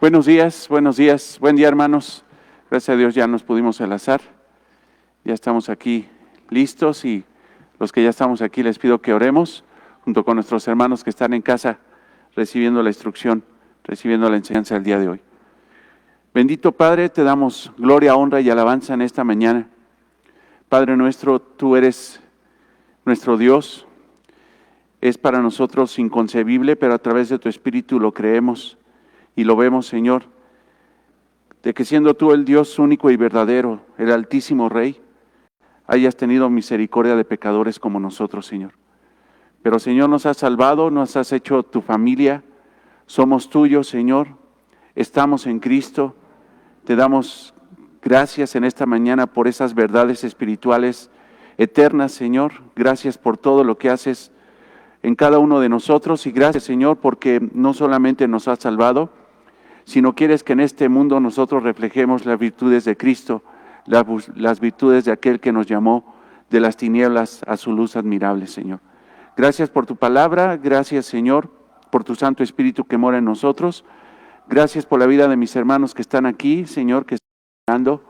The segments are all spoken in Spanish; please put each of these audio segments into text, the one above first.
Buenos días, buen día hermanos. Gracias a Dios ya nos pudimos enlazar, ya estamos aquí listos y los que ya estamos aquí les pido que oremos junto con nuestros hermanos que están en casa recibiendo la instrucción, recibiendo la enseñanza del día de hoy. Bendito Padre, te damos gloria, honra y alabanza en esta mañana. Padre nuestro, tú eres nuestro Dios, es para nosotros inconcebible, pero a través de tu Espíritu lo creemos. Y lo vemos, Señor, de que siendo tú el Dios único y verdadero, el Altísimo Rey, hayas tenido misericordia de pecadores como nosotros, Señor. Pero, Señor, nos has salvado, nos has hecho tu familia, somos tuyos, Señor, estamos en Cristo. Te damos gracias en esta mañana por esas verdades espirituales eternas, Señor. Gracias por todo lo que haces en cada uno de nosotros y gracias, Señor, porque no solamente nos has salvado, sino quieres que en este mundo nosotros reflejemos las virtudes de Cristo, las virtudes de aquel que nos llamó de las tinieblas a su luz admirable, Señor. Gracias por tu palabra, gracias, Señor, por tu Santo Espíritu que mora en nosotros. Gracias por la vida de mis hermanos que están aquí, Señor, que están orando.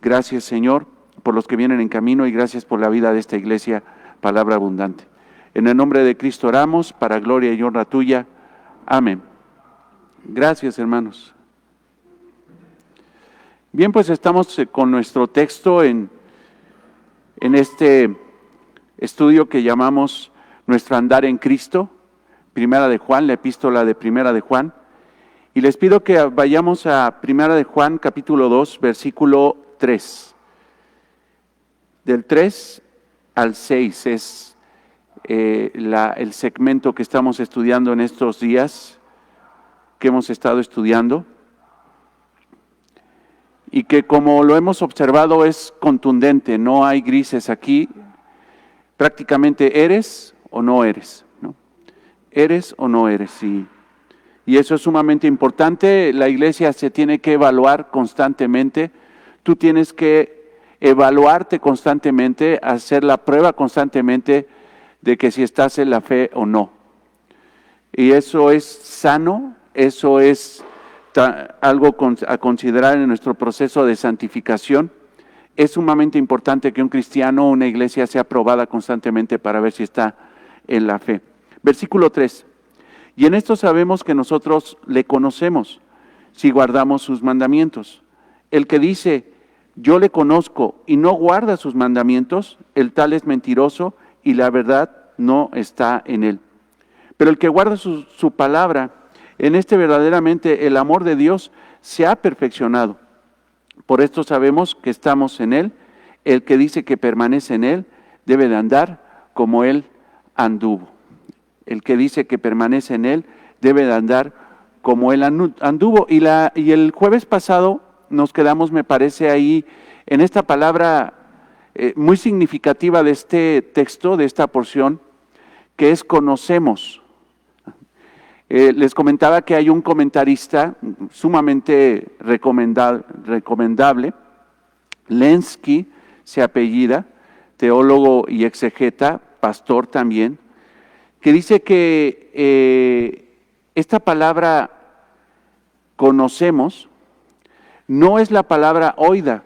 Gracias, Señor, por los que vienen en camino y gracias por la vida de esta iglesia, palabra abundante. En el nombre de Cristo oramos, para gloria y honra tuya. Amén. Gracias, hermanos. Bien, pues estamos con nuestro texto en este estudio que llamamos Nuestro andar en Cristo, Primera de Juan, la epístola de Primera de Juan. Y les pido que vayamos a Primera de Juan, capítulo 2, versículo 3. Del 3 al 6 es el segmento que estamos estudiando en estos días, que hemos estado estudiando y que, como lo hemos observado, es contundente, no hay grises aquí, prácticamente eres o no eres, ¿no? Eres o no eres, y eso es sumamente importante. La iglesia se tiene que evaluar constantemente, tú tienes que evaluarte constantemente, hacer la prueba constantemente de que si estás en la fe o no, y eso es sano. Eso es algo a considerar en nuestro proceso de santificación. Es sumamente importante que un cristiano o una iglesia sea probada constantemente para ver si está en la fe. Versículo 3. Y en esto sabemos que nosotros le conocemos, si guardamos sus mandamientos. El que dice, yo le conozco y no guarda sus mandamientos, el tal es mentiroso y la verdad no está en él. Pero el que guarda su palabra, en este verdaderamente el amor de Dios se ha perfeccionado. Por esto sabemos que estamos en Él. El que dice que permanece en Él debe de andar como Él anduvo. El que dice que permanece en Él debe de andar como Él anduvo. Y el jueves pasado nos quedamos, me parece, ahí en esta palabra muy significativa de este texto, de esta porción, que es conocemos. Les comentaba que hay un comentarista sumamente recomendable, Lenski se apellida, teólogo y exegeta, pastor también, que dice que esta palabra conocemos no es la palabra oida,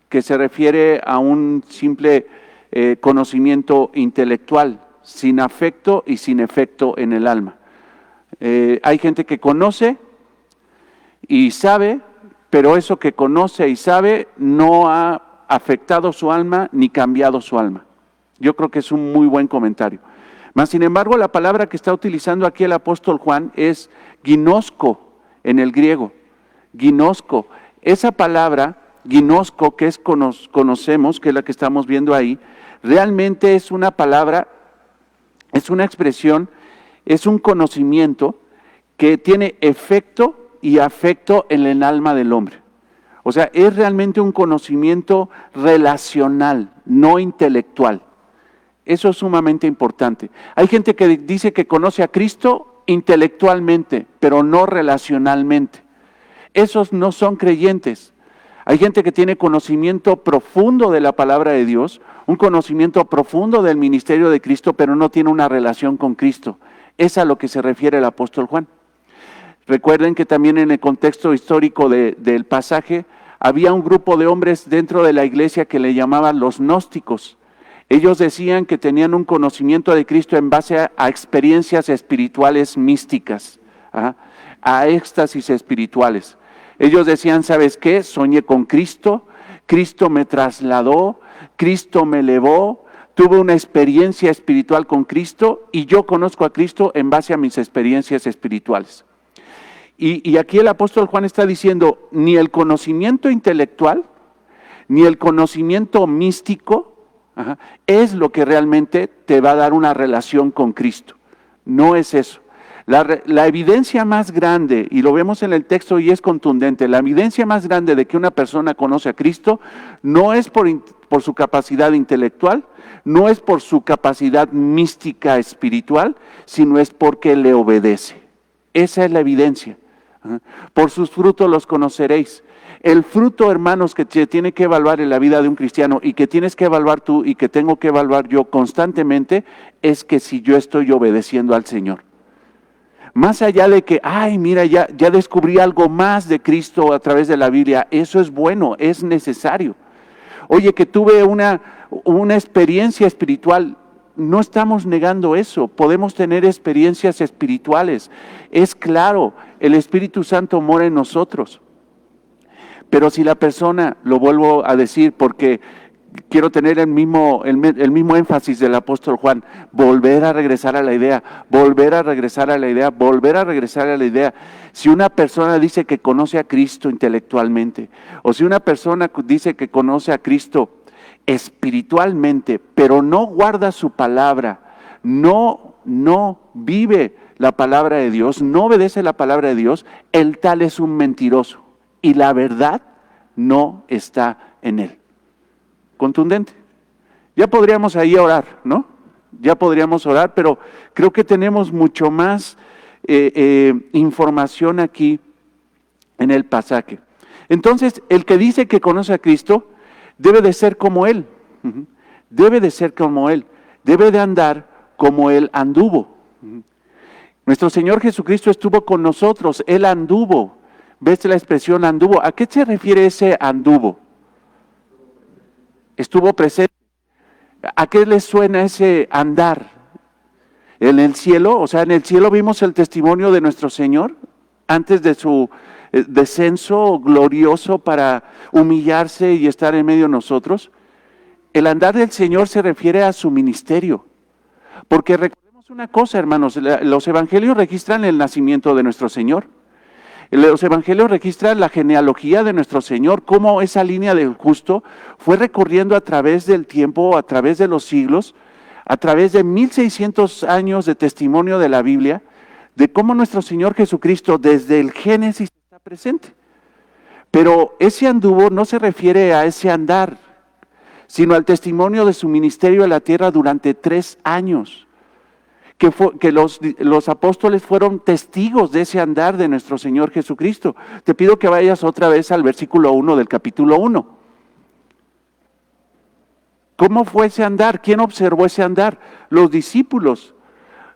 que se refiere a un simple conocimiento intelectual, sin afecto y sin efecto en el alma. Hay gente que conoce y sabe, pero eso que conoce y sabe no ha afectado su alma ni cambiado su alma. Yo creo que es un muy buen comentario. Mas, sin embargo, la palabra que está utilizando aquí el apóstol Juan es ginosko en el griego. Ginosko. Esa palabra, ginosko, que es conocemos, que es la que estamos viendo ahí, realmente es una palabra, es una expresión, es un conocimiento que tiene efecto y afecto en el alma del hombre. O sea, es realmente un conocimiento relacional, no intelectual. Eso es sumamente importante. Hay gente que dice que conoce a Cristo intelectualmente, pero no relacionalmente. Esos no son creyentes. Hay gente que tiene conocimiento profundo de la palabra de Dios, un conocimiento profundo del ministerio de Cristo, pero no tiene una relación con Cristo. Es a lo que se refiere el apóstol Juan. Recuerden que también en el contexto histórico del pasaje había un grupo de hombres dentro de la iglesia que le llamaban los gnósticos. Ellos decían que tenían un conocimiento de Cristo en base a experiencias espirituales místicas, a éxtasis espirituales. Ellos decían, ¿sabes qué? Soñé con Cristo, Cristo me trasladó, Cristo me elevó, tuve una experiencia espiritual con Cristo y yo conozco a Cristo en base a mis experiencias espirituales. Y aquí el apóstol Juan está diciendo, ni el conocimiento intelectual, ni el conocimiento místico, es lo que realmente te va a dar una relación con Cristo. No es eso. La evidencia más grande, y lo vemos en el texto y es contundente, la evidencia más grande de que una persona conoce a Cristo no es por su capacidad intelectual, no es por su capacidad mística espiritual, sino es porque le obedece. Esa es la evidencia. Por sus frutos los conoceréis. El fruto, hermanos, que se tiene que evaluar en la vida de un cristiano y que tienes que evaluar tú y que tengo que evaluar yo constantemente, es que si yo estoy obedeciendo al Señor. Más allá de que, ay, mira, ya descubrí algo más de Cristo a través de la Biblia, eso es bueno, es necesario. Oye, que tuve una experiencia espiritual, no estamos negando eso, podemos tener experiencias espirituales. Es claro, el Espíritu Santo mora en nosotros. Pero si la persona, lo vuelvo a decir porque quiero tener el mismo énfasis del apóstol Juan, volver a regresar a la idea, volver a regresar a la idea, volver a regresar a la idea. Si una persona dice que conoce a Cristo intelectualmente, o si una persona dice que conoce a Cristo espiritualmente, pero no guarda su palabra, no vive la palabra de Dios, no obedece la palabra de Dios, el tal es un mentiroso y la verdad no está en él. Contundente. Ya podríamos ahí orar, ¿no? Ya podríamos orar, pero creo que tenemos mucho más información aquí en el pasaje. Entonces, el que dice que conoce a Cristo debe de ser como Él. Debe de ser como Él. Debe de andar como Él anduvo. Nuestro Señor Jesucristo estuvo con nosotros. Él anduvo. ¿Ves la expresión anduvo? ¿A qué se refiere ese anduvo? Estuvo presente. ¿A qué le suena ese andar? En el cielo, o sea, en el cielo vimos el testimonio de nuestro Señor antes de su descenso glorioso para humillarse y estar en medio de nosotros. El andar del Señor se refiere a su ministerio. Porque recordemos una cosa, hermanos, los evangelios registran el nacimiento de nuestro Señor. Los evangelios registran la genealogía de nuestro Señor, cómo esa línea del justo fue recorriendo a través del tiempo, a través de los siglos, a través de 1600 años de testimonio de la Biblia, de cómo nuestro Señor Jesucristo desde el Génesis está presente. Pero ese anduvo no se refiere a ese andar, sino al testimonio de su ministerio en la tierra durante 3 años. Que los apóstoles fueron testigos de ese andar de nuestro Señor Jesucristo. Te pido que vayas otra vez al versículo 1 del capítulo 1. ¿Cómo fue ese andar? ¿Quién observó ese andar? Los discípulos,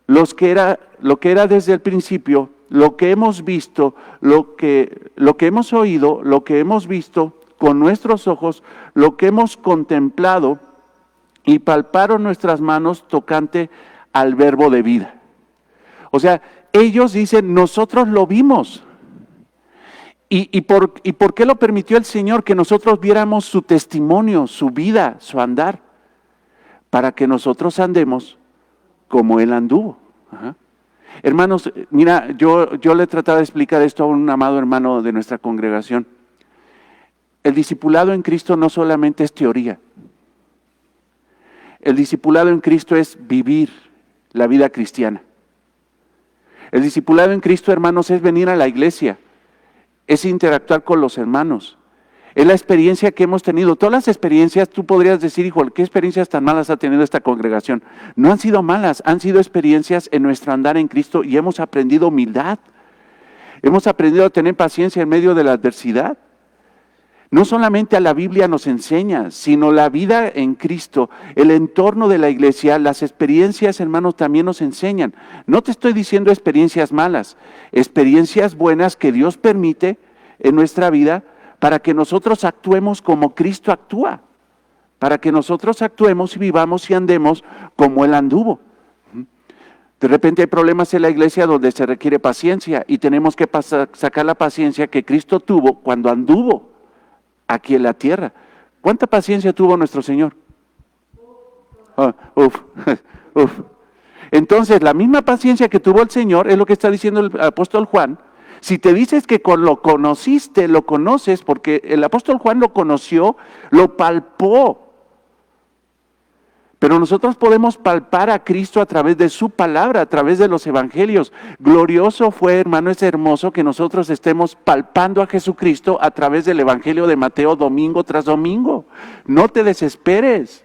lo que era desde el principio, lo que hemos visto, lo que hemos oído, lo que hemos visto con nuestros ojos, lo que hemos contemplado y palparon nuestras manos tocante al verbo de vida. O sea, ellos dicen, nosotros lo vimos. ¿Y por qué lo permitió el Señor? Que nosotros viéramos su testimonio, su vida, su andar, para que nosotros andemos como Él anduvo. Hermanos, mira, yo le trataba de explicar esto a un amado hermano de nuestra congregación. El discipulado en Cristo no solamente es teoría. El discipulado en Cristo es vivir la vida cristiana. El discipulado en Cristo, hermanos, es venir a la iglesia, es interactuar con los hermanos, es la experiencia que hemos tenido. Todas las experiencias, tú podrías decir, hijo, ¿qué experiencias tan malas ha tenido esta congregación? No han sido malas, han sido experiencias en nuestro andar en Cristo y hemos aprendido humildad, hemos aprendido a tener paciencia en medio de la adversidad. No solamente a la Biblia nos enseña, sino la vida en Cristo, el entorno de la iglesia, las experiencias, hermanos, también nos enseñan. No te estoy diciendo experiencias malas, experiencias buenas que Dios permite en nuestra vida para que nosotros actuemos como Cristo actúa, para que nosotros actuemos y vivamos y andemos como Él anduvo. De repente hay problemas en la iglesia donde se requiere paciencia y tenemos que sacar la paciencia que Cristo tuvo cuando anduvo aquí en la tierra. ¿Cuánta paciencia tuvo nuestro Señor? Entonces, la misma paciencia que tuvo el Señor es lo que está diciendo el apóstol Juan. Si te dices que lo conociste, lo conoces, porque el apóstol Juan lo conoció, lo palpó. Pero nosotros podemos palpar a Cristo a través de su palabra, a través de los evangelios. Glorioso fue, hermano, es hermoso que nosotros estemos palpando a Jesucristo a través del evangelio de Mateo domingo tras domingo. No te desesperes.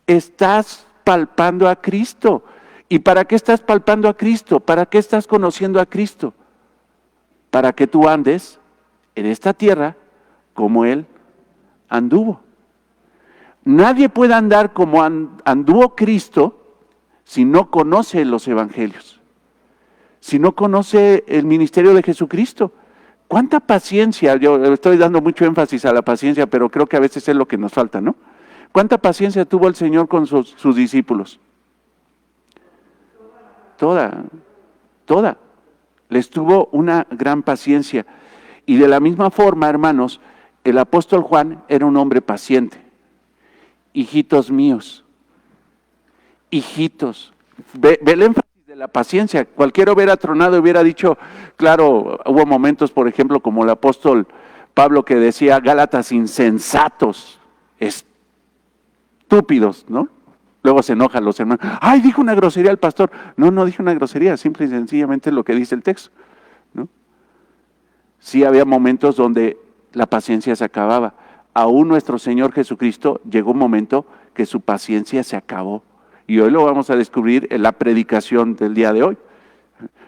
Estás palpando a Cristo. ¿Y para qué estás palpando a Cristo? ¿Para qué estás conociendo a Cristo? Para que tú andes en esta tierra como Él anduvo. Nadie puede andar como anduvo Cristo si no conoce los evangelios, si no conoce el ministerio de Jesucristo. ¿Cuánta paciencia? Yo estoy dando mucho énfasis a la paciencia, pero creo que a veces es lo que nos falta, ¿no? ¿Cuánta paciencia tuvo el Señor con sus discípulos? Toda. Les tuvo una gran paciencia. Y de la misma forma, hermanos, el apóstol Juan era un hombre paciente. Hijitos míos, hijitos, ve el énfasis de la paciencia. Cualquiera hubiera tronado, hubiera dicho, claro, hubo momentos, por ejemplo, como el apóstol Pablo que decía, Gálatas insensatos, estúpidos, ¿no? Luego se enojan los hermanos, ¡ay, dijo una grosería el pastor! No dije una grosería, simple y sencillamente lo que dice el texto, ¿no? Sí había momentos donde la paciencia se acababa. Aún nuestro Señor Jesucristo llegó un momento que su paciencia se acabó. Y hoy lo vamos a descubrir en la predicación del día de hoy.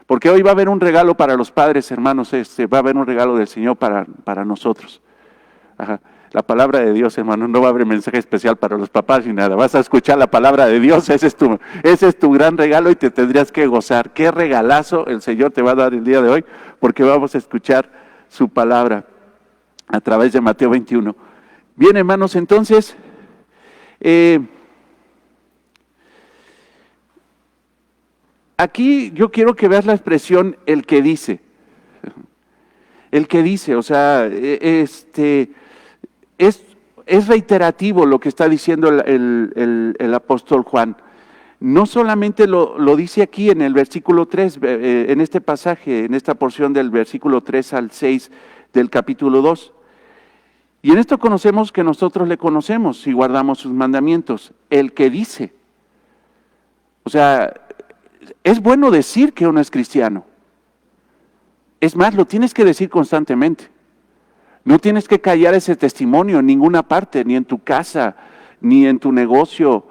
Porque hoy va a haber un regalo para los padres, hermanos, va a haber un regalo del Señor para nosotros. Ajá. La palabra de Dios, hermanos, no va a haber mensaje especial para los papás ni nada. Vas a escuchar la palabra de Dios, ese es tu gran regalo y te tendrías que gozar. Qué regalazo el Señor te va a dar el día de hoy, porque vamos a escuchar su palabra a través de Mateo 21. Bien, hermanos, entonces, aquí yo quiero que veas la expresión el que dice. El que dice, o sea, es reiterativo lo que está diciendo el apóstol Juan. No solamente lo dice aquí en el versículo 3, en este pasaje, en esta porción del versículo 3 al 6 del capítulo 2. Y en esto conocemos que nosotros le conocemos si guardamos sus mandamientos. El que dice. O sea, es bueno decir que uno es cristiano. Es más, lo tienes que decir constantemente. No tienes que callar ese testimonio en ninguna parte, ni en tu casa, ni en tu negocio.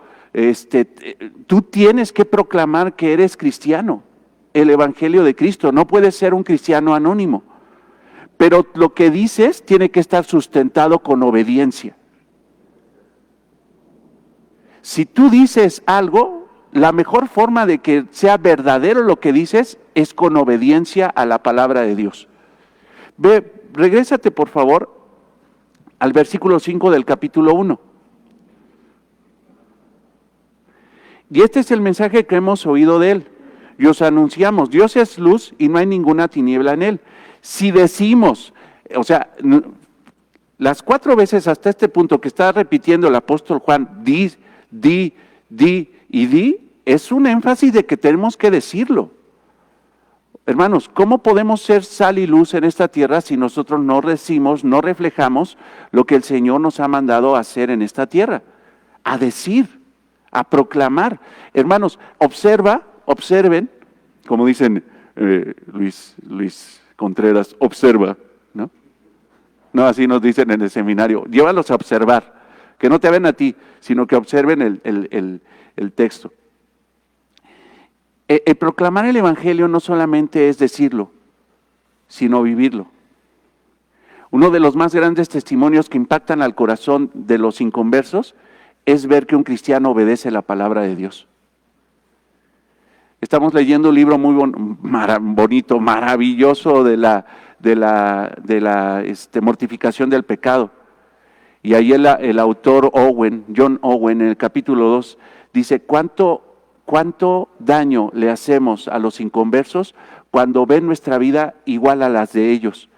Tú tienes que proclamar que eres cristiano. El evangelio de Cristo. No puedes ser un cristiano anónimo. Pero lo que dices tiene que estar sustentado con obediencia. Si tú dices algo, la mejor forma de que sea verdadero lo que dices es con obediencia a la palabra de Dios. Regrésate por favor al versículo 5 del capítulo 1. Y este es el mensaje que hemos oído de Él. Y os anunciamos, Dios es luz y no hay ninguna tiniebla en Él. Si decimos, o sea, las 4 veces hasta este punto que está repitiendo el apóstol Juan, di, es un énfasis de que tenemos que decirlo. Hermanos, ¿cómo podemos ser sal y luz en esta tierra si nosotros no decimos, no reflejamos lo que el Señor nos ha mandado a hacer en esta tierra? A decir, a proclamar. Hermanos, observen, como dicen Luis Contreras, observa, ¿no? No, así nos dicen en el seminario, llévalos a observar, que no te ven a ti, sino que observen el texto. El proclamar el evangelio no solamente es decirlo, sino vivirlo. Uno de los más grandes testimonios que impactan al corazón de los inconversos es ver que un cristiano obedece la palabra de Dios. Estamos leyendo un libro muy bonito, maravilloso de la mortificación del pecado. Y ahí el autor John Owen, en el capítulo 2, dice, ¿cuánto daño le hacemos a los inconversos cuando ven nuestra vida igual a las de ellos?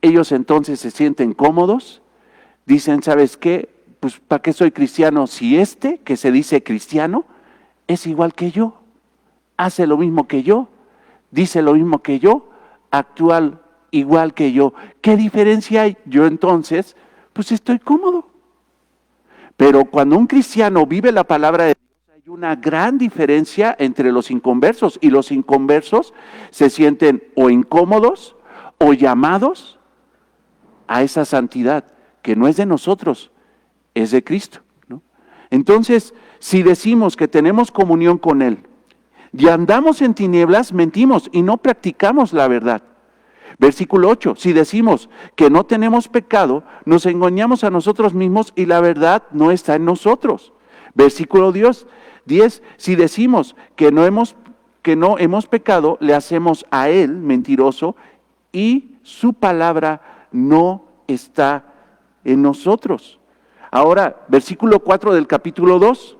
Ellos entonces se sienten cómodos, dicen, ¿sabes qué? Pues ¿para qué soy cristiano si que se dice cristiano, es igual que yo? Hace lo mismo que yo, dice lo mismo que yo, actúa igual que yo. ¿Qué diferencia hay? Yo entonces, pues estoy cómodo. Pero cuando un cristiano vive la palabra de Dios, hay una gran diferencia entre los inconversos. Y los inconversos se sienten o incómodos o llamados a esa santidad, que no es de nosotros, es de Cristo, ¿no? Entonces, si decimos que tenemos comunión con Él, y andamos en tinieblas, mentimos y no practicamos la verdad. Versículo 8, si decimos que no tenemos pecado, nos engañamos a nosotros mismos y la verdad no está en nosotros. Versículo 10, si decimos que no hemos pecado, le hacemos a Él mentiroso y su palabra no está en nosotros. Ahora, versículo 4 del capítulo 2,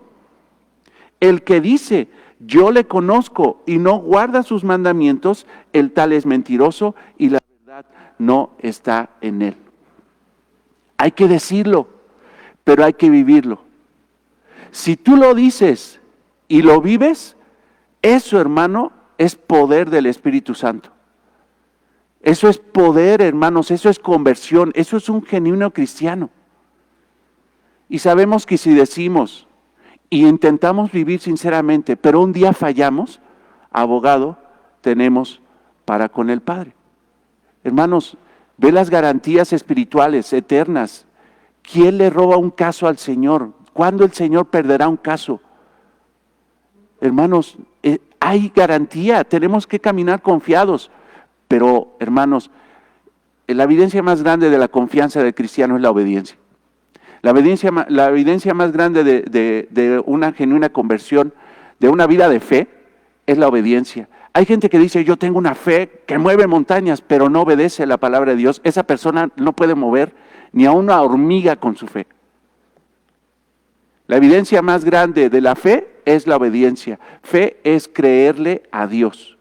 el que dice, yo le conozco y no guarda sus mandamientos, el tal es mentiroso y la verdad no está en él. Hay que decirlo, pero hay que vivirlo. Si tú lo dices y lo vives, eso, hermano, es poder del Espíritu Santo. Eso es poder, hermanos, eso es conversión, eso es un genuino cristiano. Y sabemos que si decimos y intentamos vivir sinceramente, pero un día fallamos, abogado tenemos para con el Padre. Hermanos, ve las garantías espirituales eternas. ¿Quién le roba un caso al Señor? ¿Cuándo el Señor perderá un caso? Hermanos, hay garantía, tenemos que caminar confiados. Pero, hermanos, la evidencia más grande de la confianza del cristiano es la obediencia. La evidencia más grande de una genuina conversión, de una vida de fe, es la obediencia. Hay gente que dice, yo tengo una fe que mueve montañas, pero no obedece la palabra de Dios. Esa persona no puede mover ni a una hormiga con su fe. La evidencia más grande de la fe es la obediencia. Fe es creerle a Dios,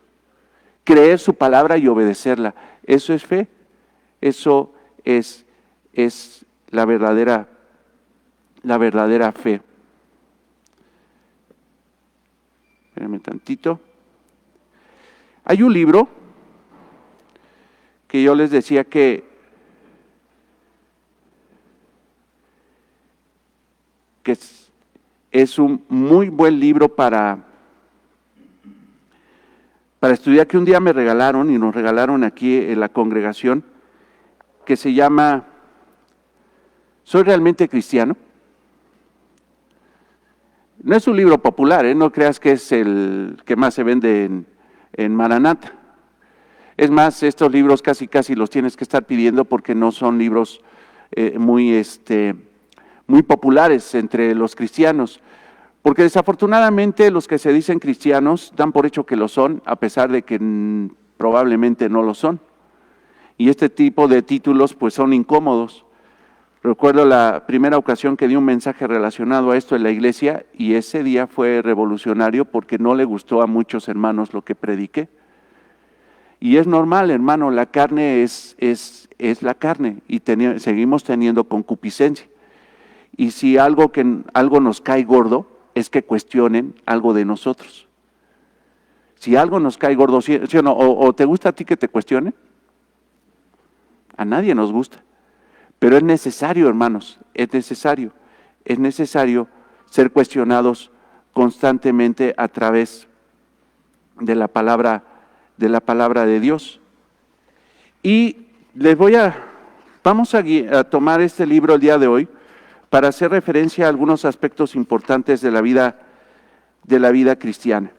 creer su palabra y obedecerla. Eso es fe. Eso es la verdadera fe. Espérenme tantito. Hay un libro que yo les decía que es un muy buen libro para estudiar, que un día me regalaron y nos regalaron aquí en la congregación, que se llama ¿Soy realmente cristiano? No es un libro popular, no creas que es el que más se vende en Maranata. Es más, estos libros casi los tienes que estar pidiendo porque no son libros muy populares entre los cristianos. Porque desafortunadamente los que se dicen cristianos dan por hecho que lo son, a pesar de que probablemente no lo son. Y este tipo de títulos pues son incómodos. Recuerdo la primera ocasión que di un mensaje relacionado a esto en la iglesia y ese día fue revolucionario porque no le gustó a muchos hermanos lo que prediqué. Y es normal, hermano, la carne es la carne y seguimos teniendo concupiscencia. Y si algo nos cae gordo es que cuestionen algo de nosotros. Si algo nos cae gordo, ¿sí o no? ¿O te gusta a ti que te cuestionen? A nadie nos gusta. Pero es necesario, hermanos, es necesario ser cuestionados constantemente a través de la palabra de Dios. Y vamos a tomar este libro el día de hoy para hacer referencia a algunos aspectos importantes de la vida cristiana.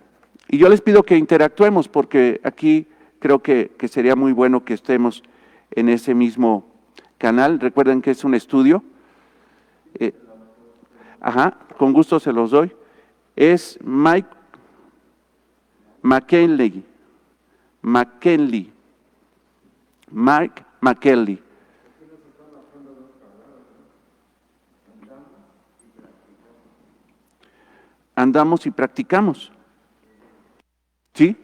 Y yo les pido que interactuemos porque aquí creo que sería muy bueno que estemos en ese mismo canal. Recuerden que es un estudio. Con gusto se los doy. Es Mike McKinley. Mike McKinley. Andamos y practicamos. ¿Sí?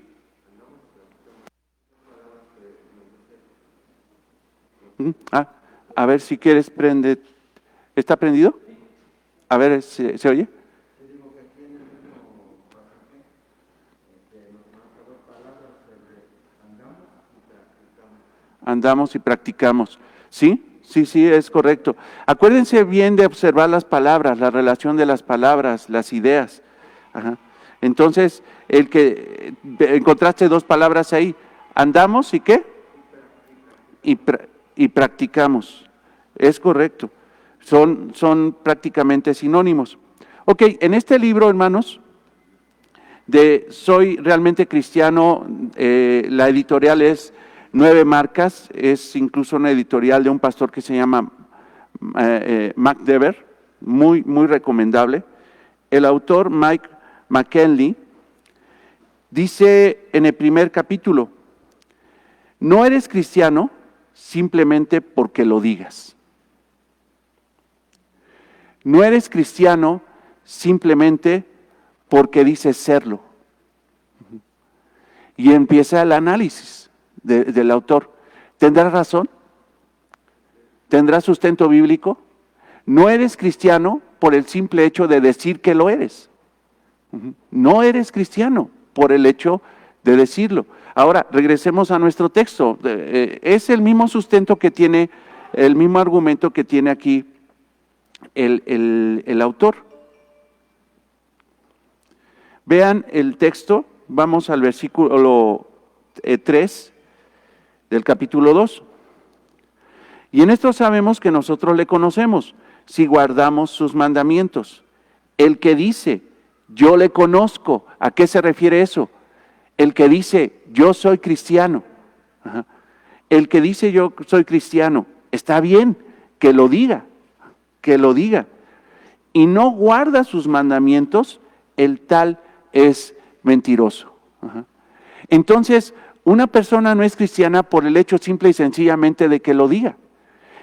A ver si quieres, prende. ¿Está prendido? A ver, ¿se oye? Andamos y practicamos. ¿Sí? Sí, es correcto. Acuérdense bien de observar las palabras, la relación de las palabras, las ideas. Entonces, el que encontraste dos palabras ahí, andamos y ¿qué? Y practicamos. Es correcto. Son prácticamente sinónimos. Ok, en este libro, hermanos, de Soy Realmente Cristiano, la editorial es 9 Marcas, es incluso una editorial de un pastor que se llama Mac Dever, muy recomendable. El autor Mike McKinley dice en el primer capítulo: no eres cristiano simplemente porque lo digas. No eres cristiano simplemente porque dices serlo. Y empieza el análisis del autor. ¿Tendrás razón? ¿Tendrás sustento bíblico? No eres cristiano por el simple hecho de decir que lo eres. No eres cristiano por el hecho de decirlo. Ahora, regresemos a nuestro texto. Es el mismo sustento que tiene, el mismo argumento que tiene aquí el autor. Vean el texto, vamos al versículo 3 del capítulo 2. Y en esto sabemos que nosotros le conocemos, si guardamos sus mandamientos. El que dice, yo le conozco, ¿a qué se refiere eso? El que dice, yo soy cristiano. El que dice, yo soy cristiano, está bien que lo diga, y no guarda sus mandamientos, el tal es mentiroso. Entonces, una persona no es cristiana por el hecho simple y sencillamente de que lo diga.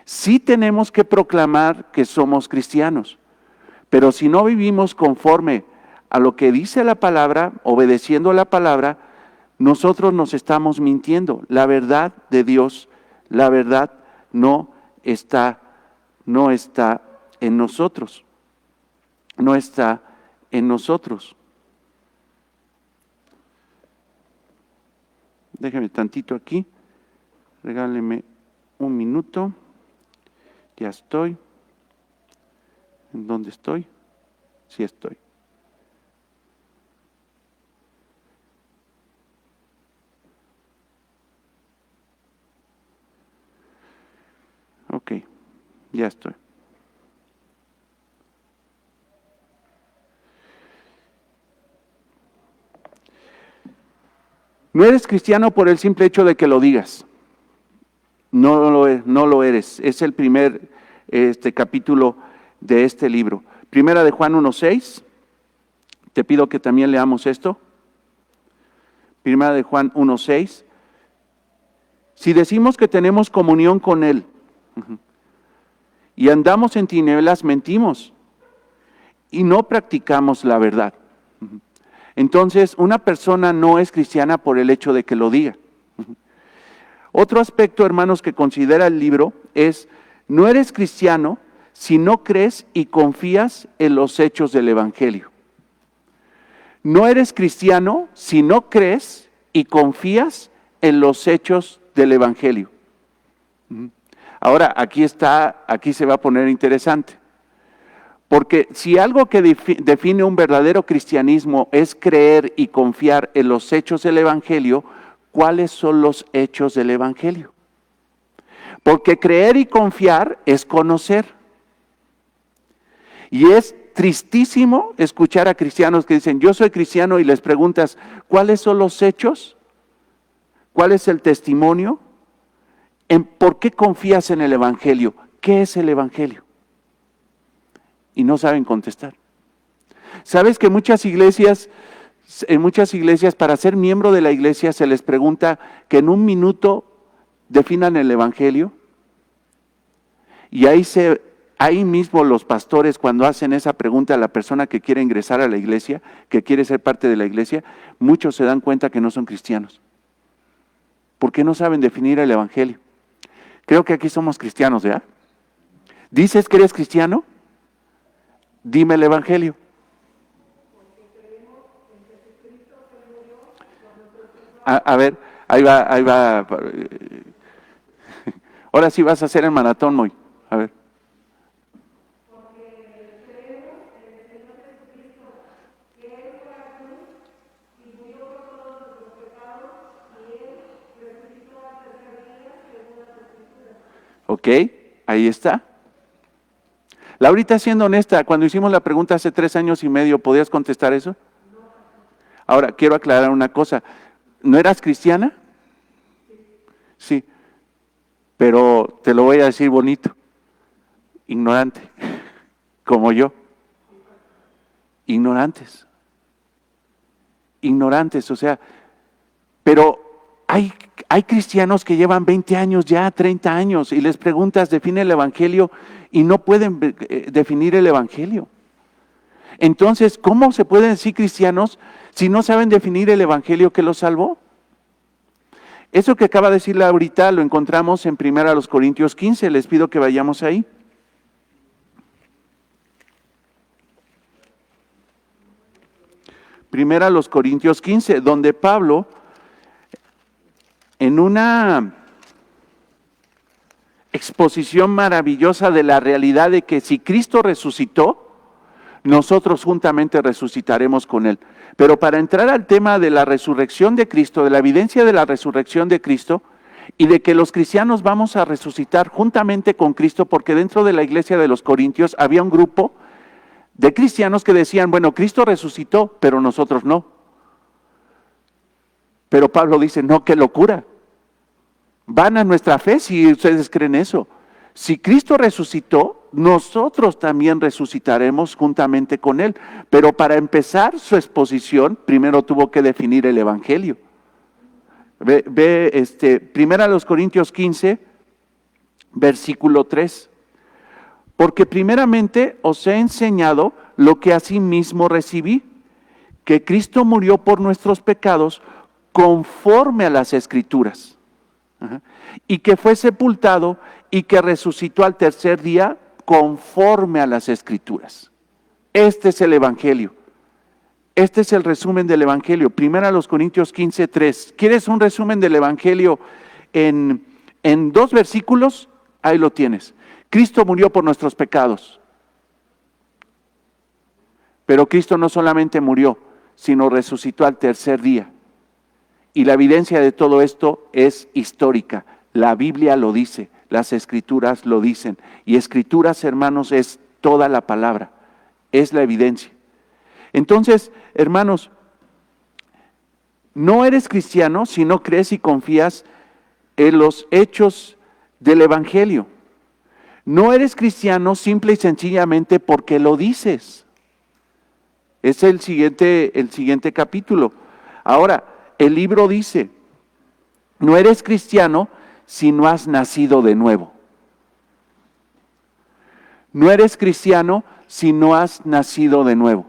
Sí tenemos que proclamar que somos cristianos, pero si no vivimos conforme a lo que dice la palabra, obedeciendo la palabra, nosotros nos estamos mintiendo. La verdad de Dios, la verdad no está en nosotros. No está en nosotros. Déjeme tantito aquí. Regáleme un minuto. Ya estoy. ¿En dónde estoy? Sí estoy. Ok, ya estoy. No eres cristiano por el simple hecho de que lo digas. No lo eres. Es el primer capítulo de este libro. Primera de Juan 1:6. Te pido que también leamos esto. Primera de Juan 1:6. Si decimos que tenemos comunión con Él y andamos en tinieblas, mentimos y no practicamos la verdad. Entonces, una persona no es cristiana por el hecho de que lo diga. Otro aspecto, hermanos, que considera el libro es: no eres cristiano si no crees y confías en los hechos del Evangelio. No eres cristiano si no crees y confías en los hechos del Evangelio. Ahora, aquí se va a poner interesante. Porque si algo que define un verdadero cristianismo es creer y confiar en los hechos del Evangelio, ¿cuáles son los hechos del Evangelio? Porque creer y confiar es conocer. Y es tristísimo escuchar a cristianos que dicen, yo soy cristiano, y les preguntas, ¿cuáles son los hechos? ¿Cuál es el testimonio? ¿Por qué confías en el Evangelio? ¿Qué es el Evangelio? Y no saben contestar. ¿Sabes que en muchas iglesias para ser miembro de la iglesia se les pregunta que en un minuto definan el Evangelio? Y ahí mismo los pastores, cuando hacen esa pregunta a la persona que quiere ingresar a la iglesia, que quiere ser parte de la iglesia, muchos se dan cuenta que no son cristianos. Porque no saben definir el Evangelio. Creo que aquí somos cristianos, ¿verdad? ¿Dices que eres cristiano? Dime el Evangelio. A ver, ahí va. Ahora sí vas a hacer el maratón, Moy. A ver. Ok, ahí está. Laurita, siendo honesta, cuando hicimos la pregunta hace 3 años y medio, ¿podías contestar eso? Ahora, quiero aclarar una cosa. ¿No eras cristiana? Sí, pero te lo voy a decir bonito. Ignorante, como yo. Ignorantes, o sea, pero hay cristianos que llevan 20 años ya, 30 años, y les preguntas, define el Evangelio, y no pueden definir el Evangelio. Entonces, ¿cómo se pueden decir cristianos si no saben definir el Evangelio que los salvó? Eso que acaba de decirle ahorita lo encontramos en 1 Corintios 15, les pido que vayamos ahí. 1 Corintios 15, donde Pablo, en una exposición maravillosa de la realidad de que si Cristo resucitó, nosotros juntamente resucitaremos con Él. Pero para entrar al tema de la resurrección de Cristo, de la evidencia de la resurrección de Cristo, y de que los cristianos vamos a resucitar juntamente con Cristo, porque dentro de la iglesia de los Corintios había un grupo de cristianos que decían, bueno, Cristo resucitó, pero nosotros no. Pero Pablo dice, no, qué locura. Van a nuestra fe si ustedes creen eso. Si Cristo resucitó, nosotros también resucitaremos juntamente con Él. Pero para empezar su exposición, primero tuvo que definir el Evangelio. Primera a los Corintios 15, versículo 3. Porque primeramente os he enseñado lo que asimismo recibí, que Cristo murió por nuestros pecados conforme a las Escrituras, y que fue sepultado y que resucitó al tercer día conforme a las Escrituras. Este es el Evangelio. Este es el resumen del Evangelio. Primera a los Corintios 15, 3. ¿Quieres un resumen del Evangelio en 2 versículos? Ahí lo tienes. Cristo murió por nuestros pecados. Pero Cristo no solamente murió, sino resucitó al tercer día. Y la evidencia de todo esto es histórica. La Biblia lo dice, las Escrituras lo dicen. Y Escrituras, hermanos, es toda la palabra, es la evidencia. Entonces, hermanos, no eres cristiano si no crees y confías en los hechos del Evangelio. No eres cristiano simple y sencillamente porque lo dices. Es el siguiente capítulo. Ahora, el libro dice, no eres cristiano si no has nacido de nuevo. No eres cristiano si no has nacido de nuevo.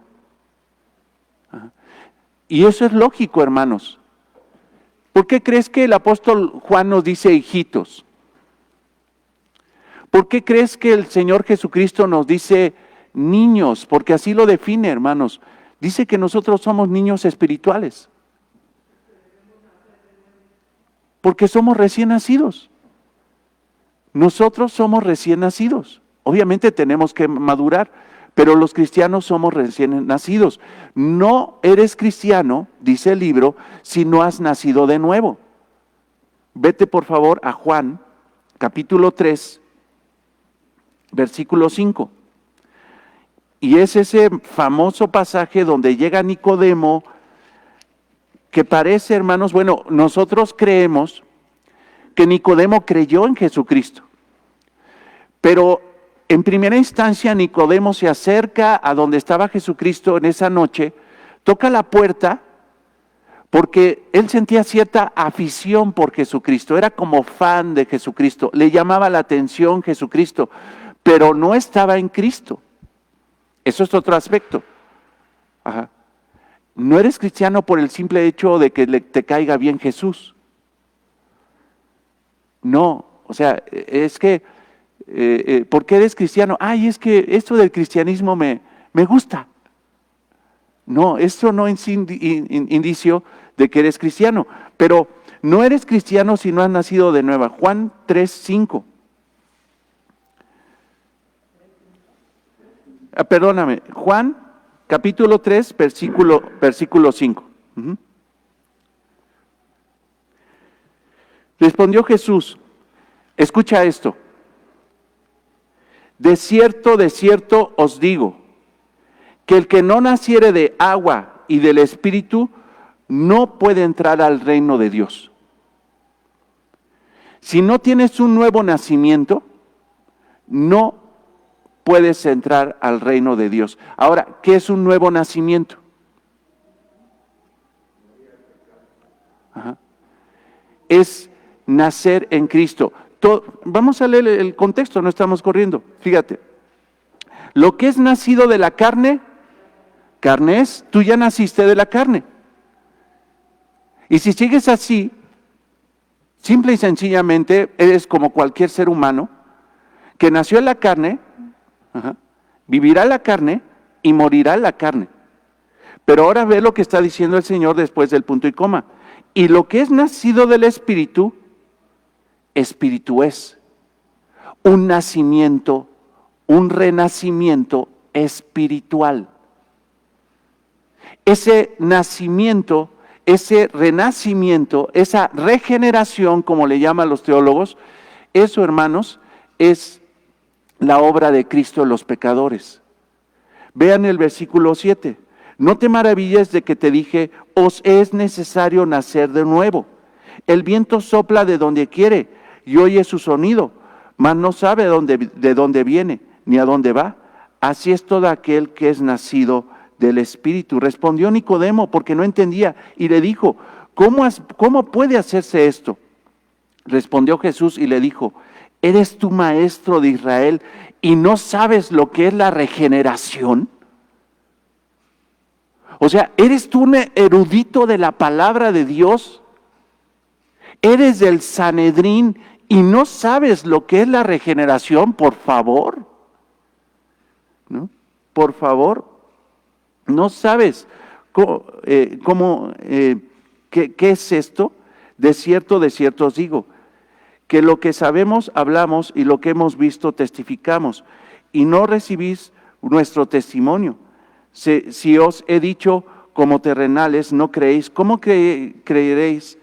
Y eso es lógico, hermanos. ¿Por qué crees que el apóstol Juan nos dice hijitos? ¿Por qué crees que el Señor Jesucristo nos dice niños? Porque así lo define, hermanos. Dice que nosotros somos niños espirituales. Porque somos recién nacidos. Nosotros somos recién nacidos. Obviamente tenemos que madurar, pero los cristianos somos recién nacidos. No eres cristiano, dice el libro, si no has nacido de nuevo. Vete por favor a Juan, capítulo 3, versículo 5. Y es ese famoso pasaje donde llega Nicodemo, que parece, hermanos, bueno, nosotros creemos que Nicodemo creyó en Jesucristo. Pero en primera instancia Nicodemo se acerca a donde estaba Jesucristo en esa noche, toca la puerta porque él sentía cierta afición por Jesucristo, era como fan de Jesucristo, le llamaba la atención Jesucristo, pero no estaba en Cristo. Eso es otro aspecto. Ajá. No eres cristiano por el simple hecho de que te caiga bien Jesús. No, o sea, es que, ¿por qué eres cristiano? Ay, es que esto del cristianismo me gusta. No, esto no es indicio de que eres cristiano, pero no eres cristiano si no has nacido de nuevo. Juan 3:5. Perdóname, Juan capítulo 3, versículo 5. Respondió Jesús, escucha esto, de cierto os digo, que el que no naciere de agua y del Espíritu no puede entrar al reino de Dios. Si no tienes un nuevo nacimiento, no puedes entrar al reino de Dios. Ahora, ¿qué es un nuevo nacimiento? Ajá. Es nacer en Cristo. Vamos a leer el contexto, no estamos corriendo. Fíjate, lo que es nacido de la carne, carne es, tú ya naciste de la carne. Y si sigues así, simple y sencillamente, eres como cualquier ser humano que nació en la carne, vivirá la carne y morirá la carne. Pero ahora ve lo que está diciendo el Señor después del punto y coma. Y lo que es nacido del Espíritu, Espíritu es. Un nacimiento, un renacimiento espiritual. Ese nacimiento, ese renacimiento, esa regeneración, como le llaman los teólogos, eso, hermanos, es la obra de Cristo en los pecadores. Vean el versículo 7. No te maravilles de que te dije, os es necesario nacer de nuevo. El viento sopla de donde quiere y oye su sonido, mas no sabe de dónde viene ni a dónde va. Así es todo aquel que es nacido del Espíritu. Respondió Nicodemo porque no entendía y le dijo, ¿cómo puede hacerse esto? Respondió Jesús y le dijo, ¿eres tú maestro de Israel y no sabes lo que es la regeneración? O sea, ¿eres tú un erudito de la palabra de Dios? ¿Eres del Sanedrín y no sabes lo que es la regeneración? Por favor, ¿no? Por favor, ¿no sabes qué es esto? De cierto os digo, que lo que sabemos hablamos y lo que hemos visto testificamos, y no recibís nuestro testimonio. Si os he dicho como terrenales, no creéis, ¿cómo creeréis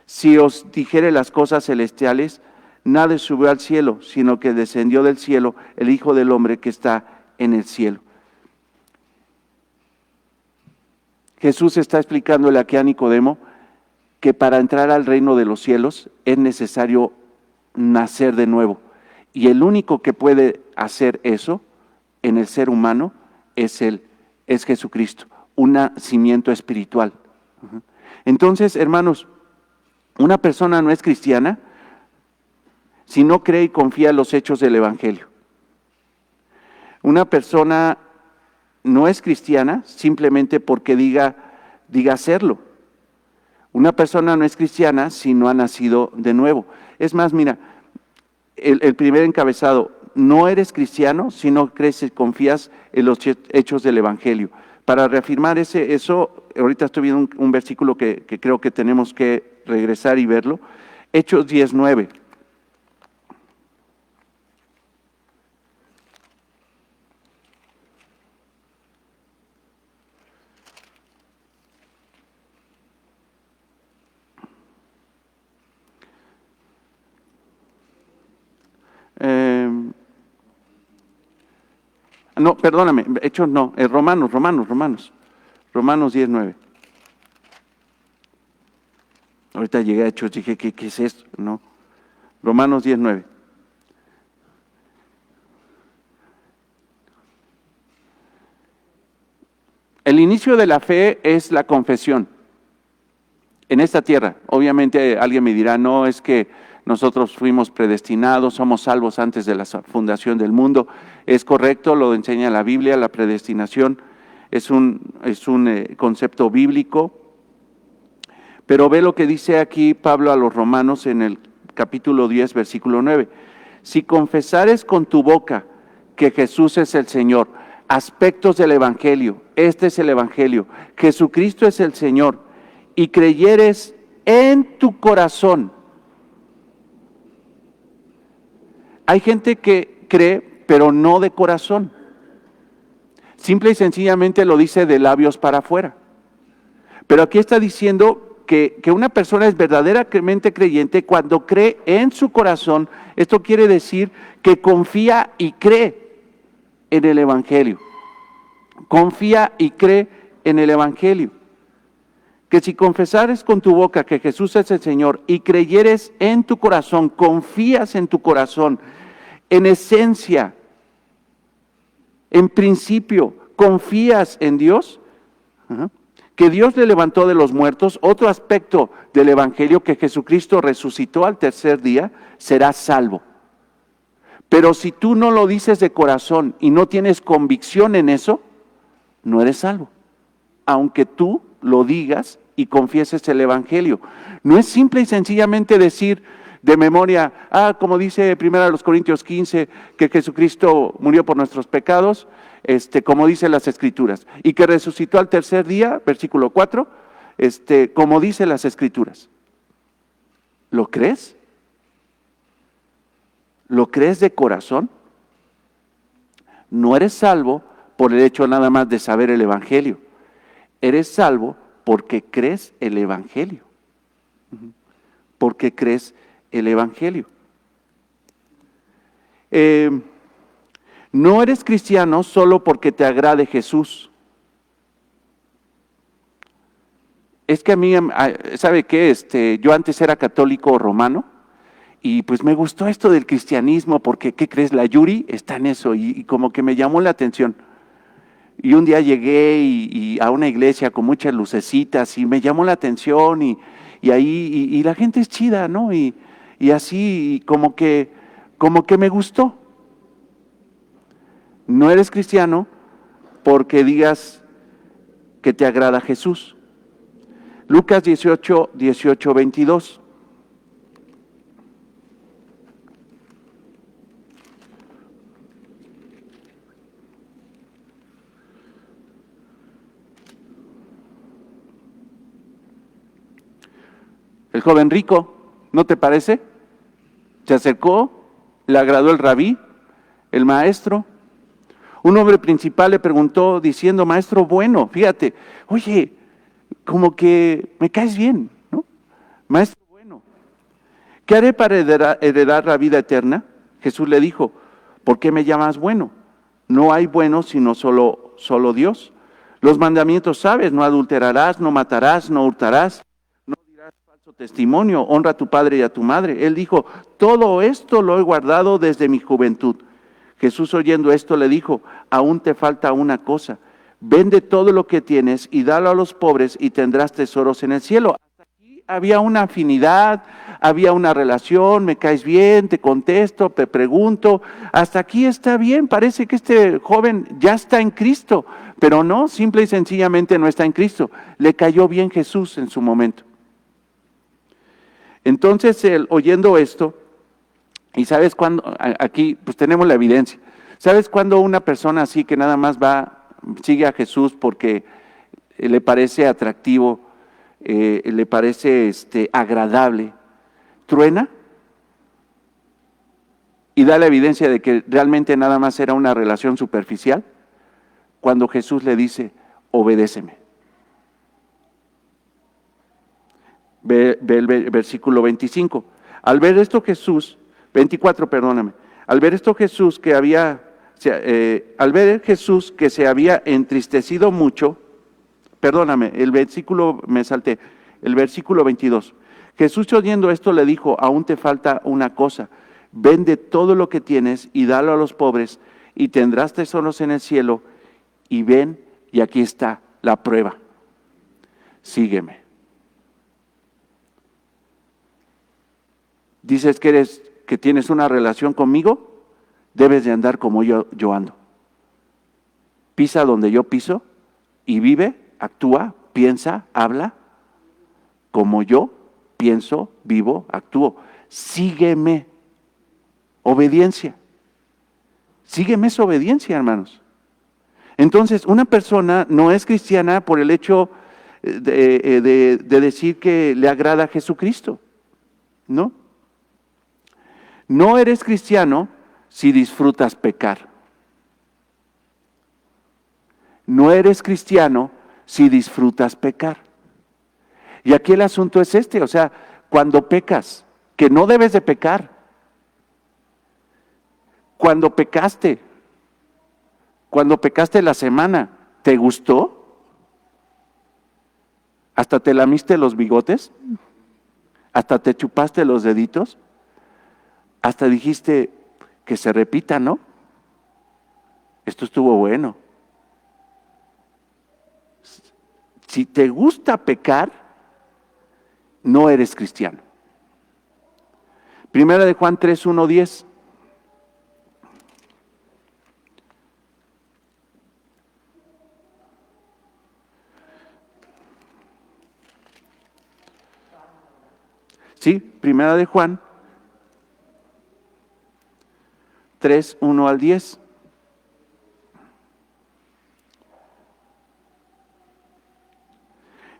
si os dijere las cosas celestiales? Nada subió al cielo, sino que descendió del cielo el Hijo del Hombre que está en el cielo. Jesús está explicándole aquí a Nicodemo que para entrar al reino de los cielos es necesario nacer de nuevo. Y el único que puede hacer eso en el ser humano es Jesucristo, un nacimiento espiritual. Entonces, hermanos, una persona no es cristiana si no cree y confía en los hechos del Evangelio. Una persona no es cristiana simplemente porque diga serlo. Una persona no es cristiana si no ha nacido de nuevo. Es más, mira, el primer encabezado, no eres cristiano si no crees y confías en los hechos del Evangelio. Para reafirmar eso, ahorita estoy viendo un versículo que creo que tenemos que regresar y verlo. Hechos 10:9. No, perdóname, Hechos no, Romanos 10:9. Ahorita llegué a Hechos, dije, ¿qué es esto? No, Romanos 10:9. El inicio de la fe es la confesión en esta tierra. Obviamente alguien me dirá, no, es que nosotros fuimos predestinados, somos salvos antes de la fundación del mundo. Es correcto, lo enseña la Biblia, la predestinación es un concepto bíblico. Pero ve lo que dice aquí Pablo a los romanos en el capítulo 10, versículo 9. Si confesares con tu boca que Jesús es el Señor, aspectos del Evangelio, este es el Evangelio, Jesucristo es el Señor, y creyeres en tu corazón. Hay gente que cree, pero no de corazón. Simple y sencillamente lo dice de labios para afuera. Pero aquí está diciendo que una persona es verdaderamente creyente cuando cree en su corazón. Esto quiere decir que confía y cree en el Evangelio. Confía y cree en el Evangelio. Que si confesares con tu boca que Jesús es el Señor y creyeres en tu corazón, confías en tu corazón, en esencia, en principio, confías en Dios, que Dios le levantó de los muertos, otro aspecto del Evangelio, que Jesucristo resucitó al tercer día, serás salvo. Pero si tú no lo dices de corazón y no tienes convicción en eso, no eres salvo. Aunque tú lo digas y confieses el Evangelio. No es simple y sencillamente decir de memoria, como dice 1 Corintios 15, que Jesucristo murió por nuestros pecados, como dice las Escrituras, y que resucitó al tercer día, versículo 4, como dice las Escrituras. ¿Lo crees? ¿Lo crees de corazón? No eres salvo por el hecho nada más de saber el Evangelio. Eres salvo porque crees el Evangelio. Porque crees el Evangelio. No eres cristiano solo porque te agrade Jesús. Es que a mí, ¿sabe qué? Yo antes era católico romano y pues me gustó esto del cristianismo porque, ¿qué crees? La Yuri está en eso y como que me llamó la atención. Y un día llegué y a una iglesia con muchas lucecitas y me llamó la atención y ahí la gente es chida, ¿no? Y así como que me gustó. No eres cristiano porque digas que te agrada Jesús. Lucas 18, 22. El joven rico, ¿no te parece? Se acercó, le agradó el rabí, el maestro. Un hombre principal le preguntó diciendo, maestro bueno, fíjate, oye, como que me caes bien, ¿no? Maestro bueno, ¿qué haré para heredar la vida eterna? Jesús le dijo, ¿por qué me llamas bueno? No hay bueno sino solo Dios. Los mandamientos sabes, no adulterarás, no matarás, no hurtarás, no dirás falso testimonio, honra a tu padre y a tu madre. Él dijo, todo esto lo he guardado desde mi juventud. Jesús oyendo esto le dijo, aún te falta una cosa, vende todo lo que tienes y dalo a los pobres y tendrás tesoros en el cielo. Hasta aquí había una afinidad, había una relación, me caes bien, te contesto, te pregunto, hasta aquí está bien, parece que este joven ya está en Cristo, pero no, simple y sencillamente no está en Cristo, le cayó bien Jesús en su momento. Entonces él, oyendo esto, y sabes cuándo, aquí pues tenemos la evidencia, ¿sabes cuándo una persona así que nada más sigue a Jesús porque le parece atractivo, le parece agradable, truena y da la evidencia de que realmente nada más era una relación superficial? Cuando Jesús le dice, obedéceme. Ve el versículo 25. Al ver esto Jesús, 24, perdóname. Al ver esto Jesús al ver Jesús que se había entristecido mucho, perdóname, el versículo me salté, el versículo 22. Jesús, oyendo esto, le dijo: aún te falta una cosa, vende todo lo que tienes y dalo a los pobres, y tendrás tesoros en el cielo, y ven, y aquí está la prueba: sígueme. Dices que tienes una relación conmigo, debes de andar como yo ando. Pisa donde yo piso y vive, actúa, piensa, habla como yo pienso, vivo, actúo. Sígueme. Obediencia. Sígueme es obediencia, hermanos. Entonces, una persona no es cristiana por el hecho de decir que le agrada a Jesucristo. ¿No? No eres cristiano si disfrutas pecar. No eres cristiano si disfrutas pecar. Y aquí el asunto es este, o sea, cuando pecas, que no debes de pecar. Cuando pecaste la semana, ¿te gustó? ¿Hasta te lamiste los bigotes? ¿Hasta te chupaste los deditos? Hasta dijiste que se repita, ¿no? Esto estuvo bueno. Si te gusta pecar, no eres cristiano. Primera de Juan 3, 1, 10. Sí, Primera de Juan 3, 1 al 10.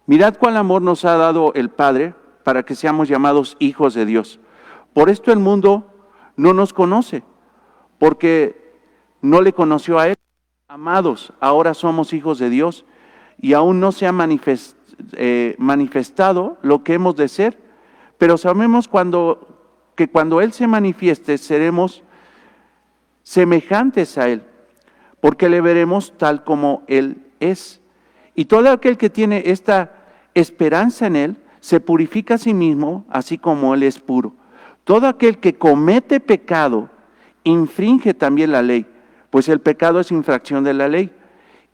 Mirad cuál amor nos ha dado el Padre para que seamos llamados hijos de Dios. Por esto el mundo no nos conoce, porque no le conoció a Él. Amados, ahora somos hijos de Dios y aún no se ha manifestado lo que hemos de ser, pero sabemos que cuando Él se manifieste seremos semejantes a Él, porque le veremos tal como Él es. Y todo aquel que tiene esta esperanza en Él se purifica a sí mismo, así como Él es puro. Todo aquel que comete pecado infringe también la ley, pues el pecado es infracción de la ley.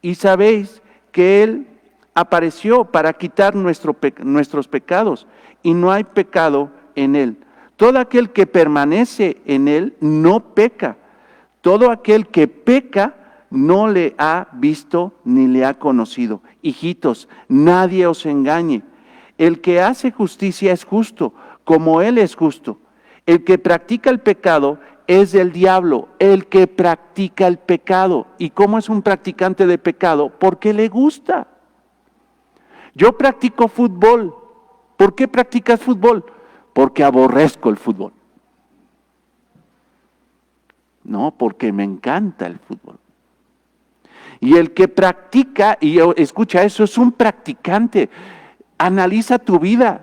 Y sabéis que Él apareció para quitar nuestros pecados, y no hay pecado en Él. Todo aquel que permanece en Él no peca. Todo aquel que peca no le ha visto ni le ha conocido. Hijitos, nadie os engañe. El que hace justicia es justo, como Él es justo. El que practica el pecado es del diablo, el que practica el pecado. ¿Y cómo es un practicante de pecado? Porque le gusta. Yo practico fútbol. ¿Por qué practicas fútbol? Porque aborrezco el fútbol. No, porque me encanta el fútbol. Y el que practica, y escucha, eso es un practicante. Analiza tu vida.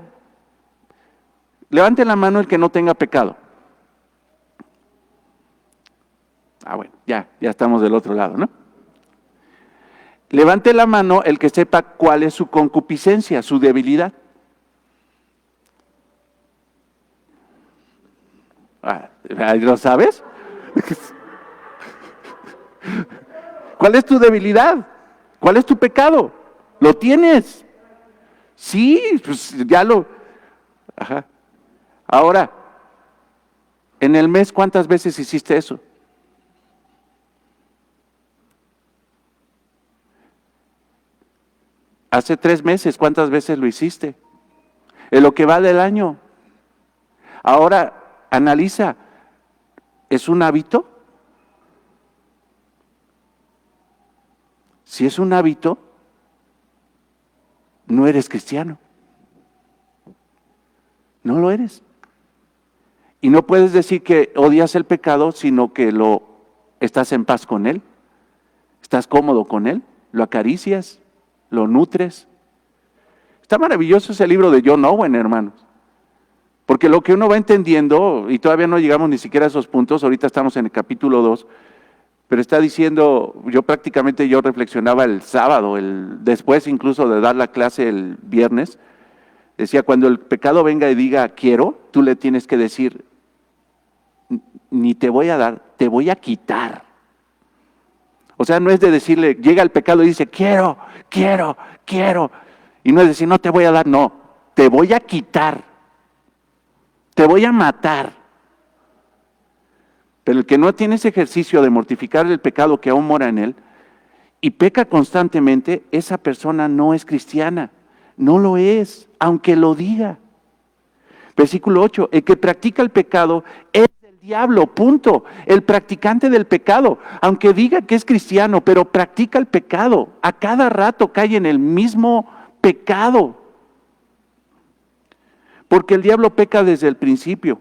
Levante la mano el que no tenga pecado. Bueno, ya estamos del otro lado, ¿no? Levante la mano el que sepa cuál es su concupiscencia, su debilidad. ¿Lo sabes? ¿Cuál es tu debilidad? ¿Cuál es tu pecado? ¿Lo tienes? Sí, pues ya lo... Ajá. Ahora, en el mes, ¿cuántas veces hiciste eso? Hace 3 meses, ¿cuántas veces lo hiciste? En lo que va del año. Ahora, analiza, ¿es un hábito? Si es un hábito, no eres cristiano. No lo eres. Y no puedes decir que odias el pecado, sino que estás en paz con él, estás cómodo con él, lo acaricias, lo nutres. Está maravilloso ese libro de John Owen, hermanos. Porque lo que uno va entendiendo, y todavía no llegamos ni siquiera a esos puntos, ahorita estamos en el capítulo 2, pero está diciendo, yo reflexionaba el sábado, después incluso de dar la clase el viernes, Decía, cuando el pecado venga y diga quiero, tú le tienes que decir, ni te voy a dar, te voy a quitar. O sea, no es de decirle, llega el pecado y dice, quiero. Y no es decir, no te voy a dar, no, te voy a quitar, te voy a matar. Pero el que no tiene ese ejercicio de mortificar el pecado que aún mora en él y peca constantemente, esa persona no es cristiana, no lo es, aunque lo diga. Versículo 8, el que practica el pecado es del diablo, punto. El practicante del pecado, aunque diga que es cristiano, pero practica el pecado, a cada rato cae en el mismo pecado. Porque el diablo peca desde el principio.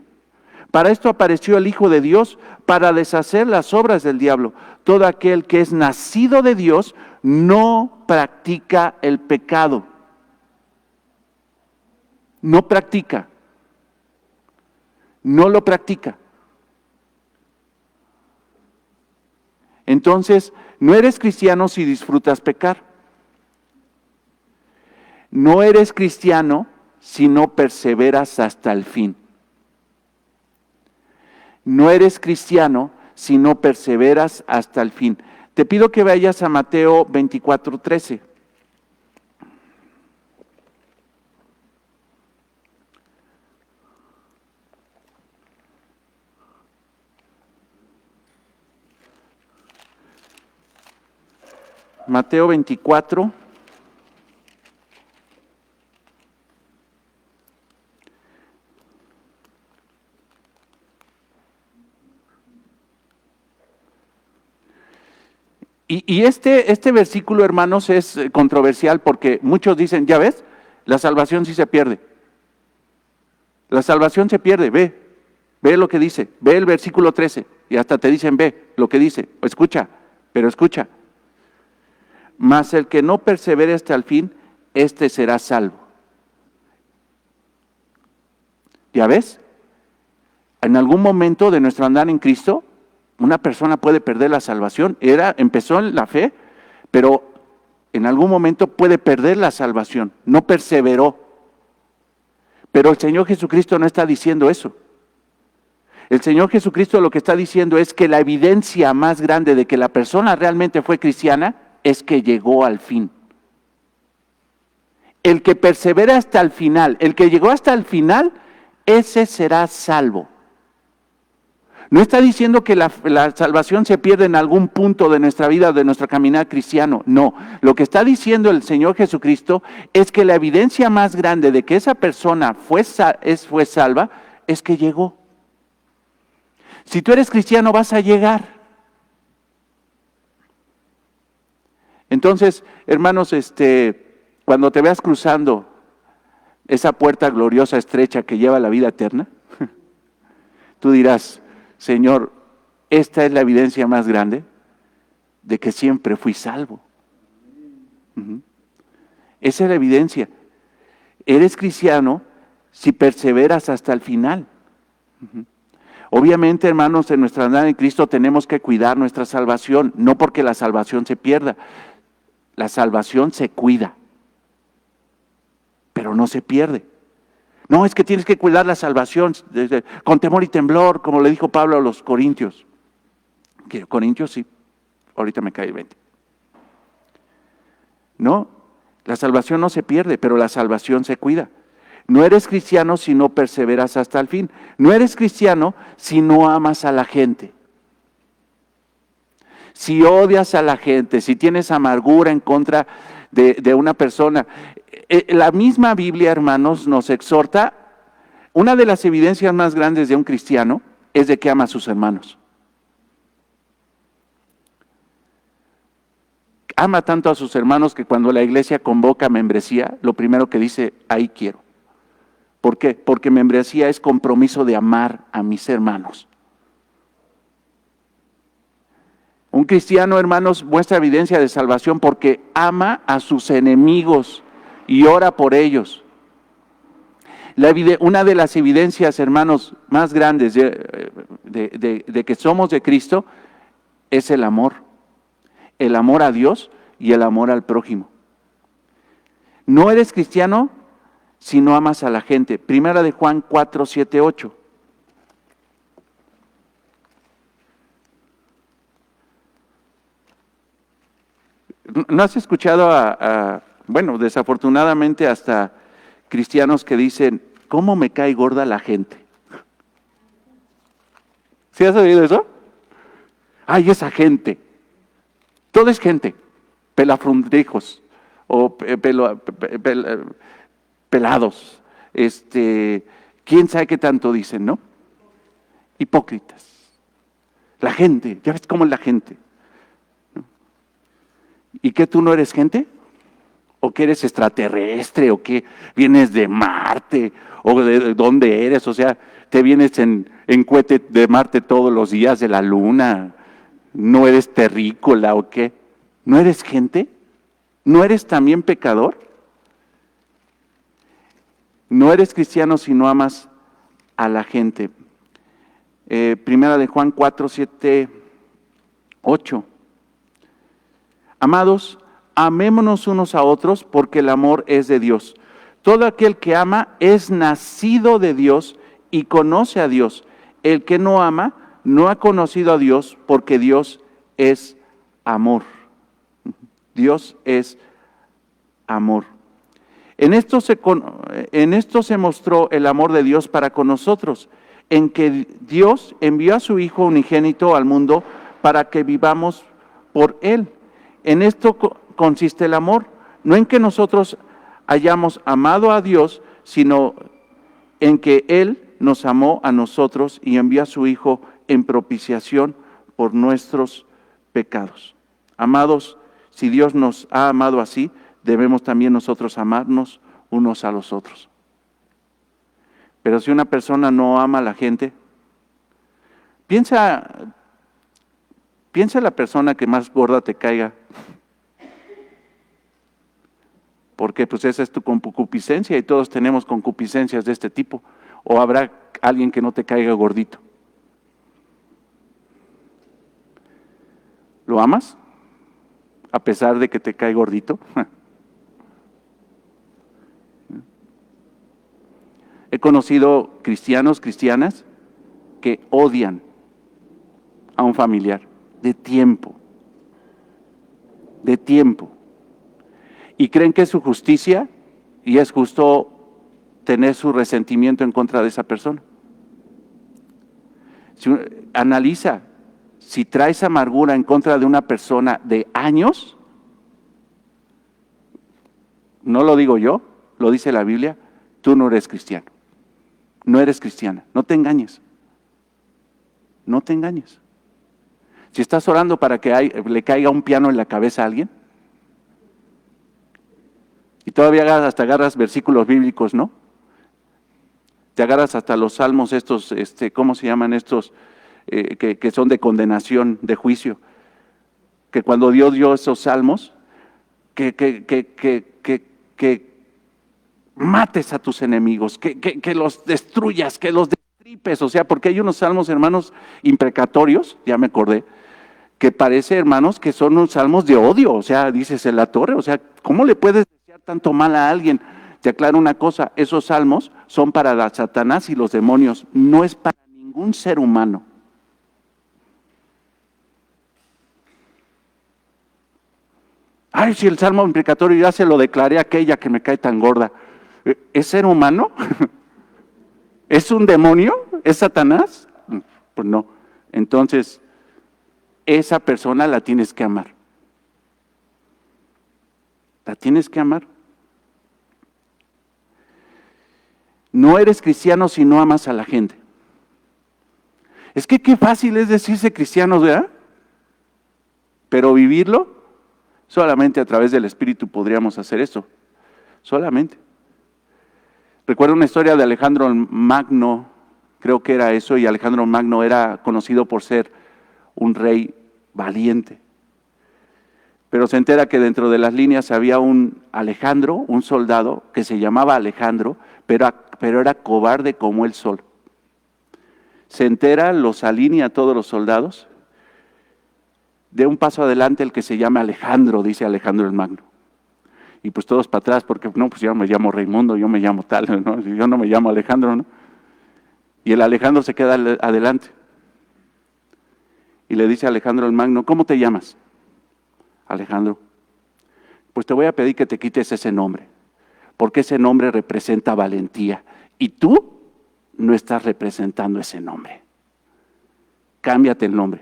Para esto apareció el Hijo de Dios, para deshacer las obras del diablo. Todo aquel que es nacido de Dios no practica el pecado. No practica. No lo practica. Entonces, no eres cristiano si disfrutas pecar. No eres cristiano si no perseveras hasta el fin. No eres cristiano si no perseveras hasta el fin. Te pido que vayas a Mateo 24:13. Mateo 24. Y este versículo, hermanos, es controversial porque muchos dicen, ya ves, la salvación sí se pierde. La salvación se pierde, ve lo que dice, ve el versículo 13 y hasta te dicen, ve lo que dice, escucha, pero escucha. Mas el que no persevere hasta el fin, este será salvo. ¿Ya ves? En algún momento de nuestro andar en Cristo, una persona puede perder la salvación. Empezó en la fe, pero en algún momento puede perder la salvación. No perseveró. Pero el Señor Jesucristo no está diciendo eso. El Señor Jesucristo lo que está diciendo es que la evidencia más grande de que la persona realmente fue cristiana es que llegó al fin. El que persevera hasta el final, el que llegó hasta el final, ese será salvo. No está diciendo que la salvación se pierde en algún punto de nuestra vida, de nuestro caminar cristiano. No, lo que está diciendo el Señor Jesucristo es que la evidencia más grande de que esa persona fue salva es que llegó. Si tú eres cristiano vas a llegar. Entonces, hermanos, cuando te veas cruzando esa puerta gloriosa, estrecha que lleva a la vida eterna, tú dirás, Señor, esta es la evidencia más grande de que siempre fui salvo. Esa es la evidencia. Eres cristiano si perseveras hasta el final. Obviamente, hermanos, en nuestra andada en Cristo tenemos que cuidar nuestra salvación, no porque la salvación se pierda. La salvación se cuida, pero no se pierde. No, es que tienes que cuidar la salvación con temor y temblor, como le dijo Pablo a los corintios. Corintios sí, ahorita me cae el 20. No, la salvación no se pierde, pero la salvación se cuida. No eres cristiano si no perseveras hasta el fin. No eres cristiano si no amas a la gente. Si odias a la gente, si tienes amargura en contra de una persona. La misma Biblia, hermanos, nos exhorta. Una de las evidencias más grandes de un cristiano es de que ama a sus hermanos. Ama tanto a sus hermanos que cuando la iglesia convoca membresía, lo primero que dice, ahí quiero. ¿Por qué? Porque membresía es compromiso de amar a mis hermanos. Un cristiano, hermanos, muestra evidencia de salvación porque ama a sus enemigos y ora por ellos. Una de las evidencias, hermanos, más grandes de que somos de Cristo es el amor a Dios y el amor al prójimo. No eres cristiano si no amas a la gente. Primera de Juan 4, 7, 8. ¿No has escuchado bueno, desafortunadamente hasta cristianos que dicen, ¿cómo me cae gorda la gente? ¿Sí has oído eso? Ay, esa gente. Todo es gente. Pelafrondijos o pelados. ¿Quién sabe qué tanto dicen, no? Hipócritas. La gente, ya ves cómo es la gente. ¿Y qué, tú no eres gente? ¿O que eres extraterrestre? ¿O que vienes de Marte? ¿O de dónde eres? O sea, te vienes en cohete de Marte todos los días, de la Luna. ¿No eres terrícola o qué? ¿No eres gente? ¿No eres también pecador? No eres cristiano si no amas a la gente. Primera de Juan 4, 7, 8. Amados, amémonos unos a otros porque el amor es de Dios. Todo aquel que ama es nacido de Dios y conoce a Dios. El que no ama no ha conocido a Dios porque Dios es amor. Dios es amor. En esto se mostró el amor de Dios para con nosotros, en que Dios envió a su Hijo unigénito al mundo para que vivamos por Él. En esto consiste el amor, no en que nosotros hayamos amado a Dios, sino en que Él nos amó a nosotros y envió a su Hijo en propiciación por nuestros pecados. Amados, si Dios nos ha amado así, debemos también nosotros amarnos unos a los otros. Pero si una persona no ama a la gente, piensa en la persona que más gorda te caiga, porque pues esa es tu concupiscencia y todos tenemos concupiscencias de este tipo. O habrá alguien que no te caiga gordito. ¿Lo amas? A pesar de que te cae gordito. He conocido cristianos, cristianas, que odian a un familiar de tiempo. Y creen que es su justicia y es justo tener su resentimiento en contra de esa persona. Analiza, si traes amargura en contra de una persona de años, no lo digo yo, lo dice la Biblia, tú no eres cristiano, no eres cristiana, no te engañes, no te engañes. Si estás orando para que le caiga un piano en la cabeza a alguien, y todavía hasta agarras versículos bíblicos, ¿no? Te agarras hasta los salmos estos, ¿cómo se llaman estos? Que son de condenación, de juicio. Que cuando Dios dio esos salmos, que mates a tus enemigos, que los destruyas, que los destripes. O sea, porque hay unos salmos, hermanos, imprecatorios, ya me acordé, que parece, hermanos, que son unos salmos de odio. O sea, dices en la torre, o sea, ¿cómo le puedes desear tanto mal a alguien? Te aclaro una cosa, esos salmos son para Satanás y los demonios, no es para ningún ser humano. Ay, si el salmo imprecatorio ya se lo declaré a aquella que me cae tan gorda. ¿Es ser humano? ¿Es un demonio? ¿Es Satanás? Pues no. Entonces, esa persona la tienes que amar. La tienes que amar. No eres cristiano si no amas a la gente. Es que qué fácil es decirse cristianos, ¿verdad? Pero vivirlo, solamente a través del Espíritu podríamos hacer eso. Solamente. Recuerdo una historia de Alejandro Magno, creo que era eso, y Alejandro Magno era conocido por ser un rey valiente. Pero se entera que dentro de las líneas había un Alejandro, un soldado, que se llamaba Alejandro, pero era cobarde como el sol. Se entera, los alinea a todos los soldados, de un paso adelante el que se llama Alejandro, dice Alejandro el Magno. Y pues todos para atrás, porque no, pues yo me llamo Raimundo, yo me llamo tal, ¿no? Yo no me llamo Alejandro, ¿no? Y el Alejandro se queda adelante. Y le dice a Alejandro el Magno, ¿cómo te llamas? Alejandro. Pues te voy a pedir que te quites ese nombre, porque ese nombre representa valentía. Y tú no estás representando ese nombre. Cámbiate el nombre,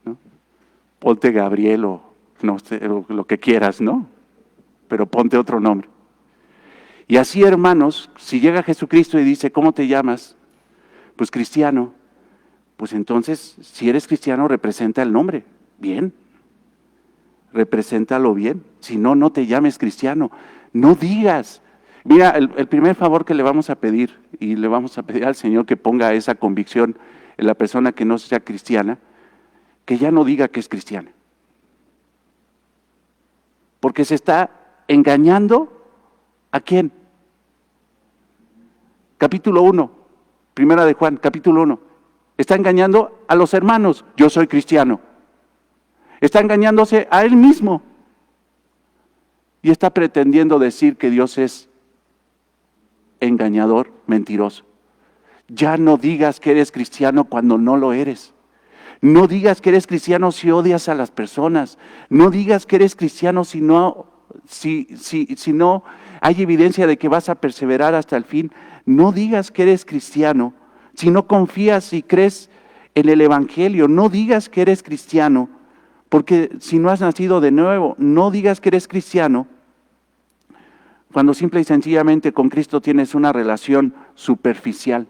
¿no? Ponte Gabriel o no sé, lo que quieras, ¿no? Pero ponte otro nombre. Y así, hermanos, si llega Jesucristo y dice, ¿cómo te llamas? Pues cristiano. Pues entonces, si eres cristiano, representa el nombre. Bien. Represéntalo bien. Si no, no te llames cristiano. No digas. Mira, el primer favor que le vamos a pedir, y le vamos a pedir al Señor que ponga esa convicción en la persona que no sea cristiana, que ya no diga que es cristiana. Porque se está engañando ¿a quién? Capítulo 1, primera de Juan, capítulo 1. Está engañando a los hermanos, yo soy cristiano. Está engañándose a él mismo. Y está pretendiendo decir que Dios es engañador, mentiroso. Ya no digas que eres cristiano cuando no lo eres. No digas que eres cristiano si odias a las personas. No digas que eres cristiano si no hay evidencia de que vas a perseverar hasta el fin. No digas que eres cristiano si no confías y crees en el Evangelio. No digas que eres cristiano porque si no has nacido de nuevo. No digas que eres cristiano cuando simple y sencillamente con Cristo tienes una relación superficial.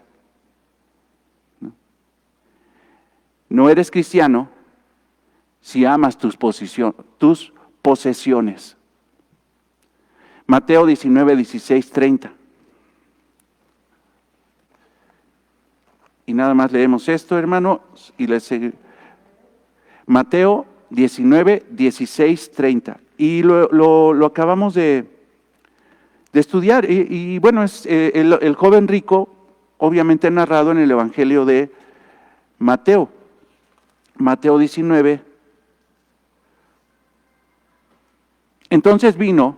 No eres cristiano si amas tus posesiones. Mateo 19, 16, 30. Y nada más leemos esto, hermano, y les seguimos. Mateo 19, 16, 30. Y lo acabamos de estudiar. Y bueno, es el joven rico, obviamente narrado en el Evangelio de Mateo. Mateo 19. Entonces vino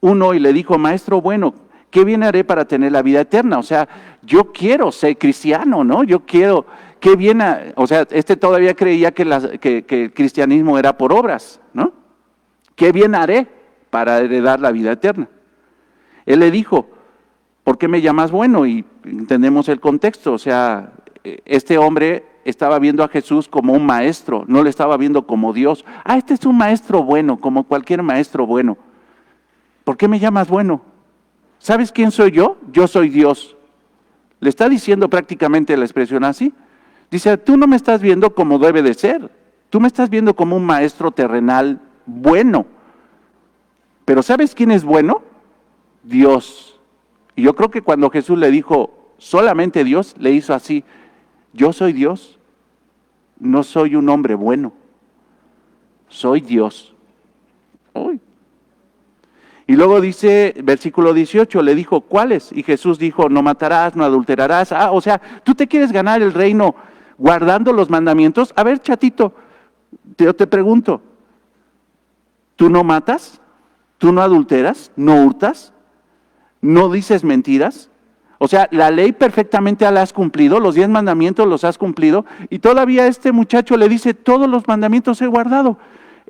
uno y le dijo, maestro bueno, ¿qué bien haré para tener la vida eterna? O sea, yo quiero ser cristiano, ¿no? Yo quiero, ¿qué bien? O sea, todavía creía que el cristianismo era por obras, ¿no? ¿Qué bien haré para heredar la vida eterna? Él le dijo, ¿por qué me llamas bueno? Y entendemos el contexto, o sea, este hombre estaba viendo a Jesús como un maestro, no le estaba viendo como Dios. Este es un maestro bueno, como cualquier maestro bueno. ¿Por qué me llamas bueno? ¿Sabes quién soy yo? Yo soy Dios. Le está diciendo prácticamente la expresión así. Dice, tú no me estás viendo como debe de ser. Tú me estás viendo como un maestro terrenal bueno. Pero ¿sabes quién es bueno? Dios. Y yo creo que cuando Jesús le dijo, solamente Dios, le hizo así. Yo soy Dios. No soy un hombre bueno. Soy Dios. Uy. Y luego dice, versículo 18, le dijo, ¿cuáles? Y Jesús dijo, no matarás, no adulterarás. O sea, ¿tú te quieres ganar el reino guardando los mandamientos? A ver, chatito, yo te pregunto, ¿tú no matas? ¿Tú no adulteras? ¿No hurtas? ¿No dices mentiras? O sea, la ley perfectamente la has cumplido, los 10 mandamientos los has cumplido, y todavía este muchacho le dice, todos los mandamientos he guardado.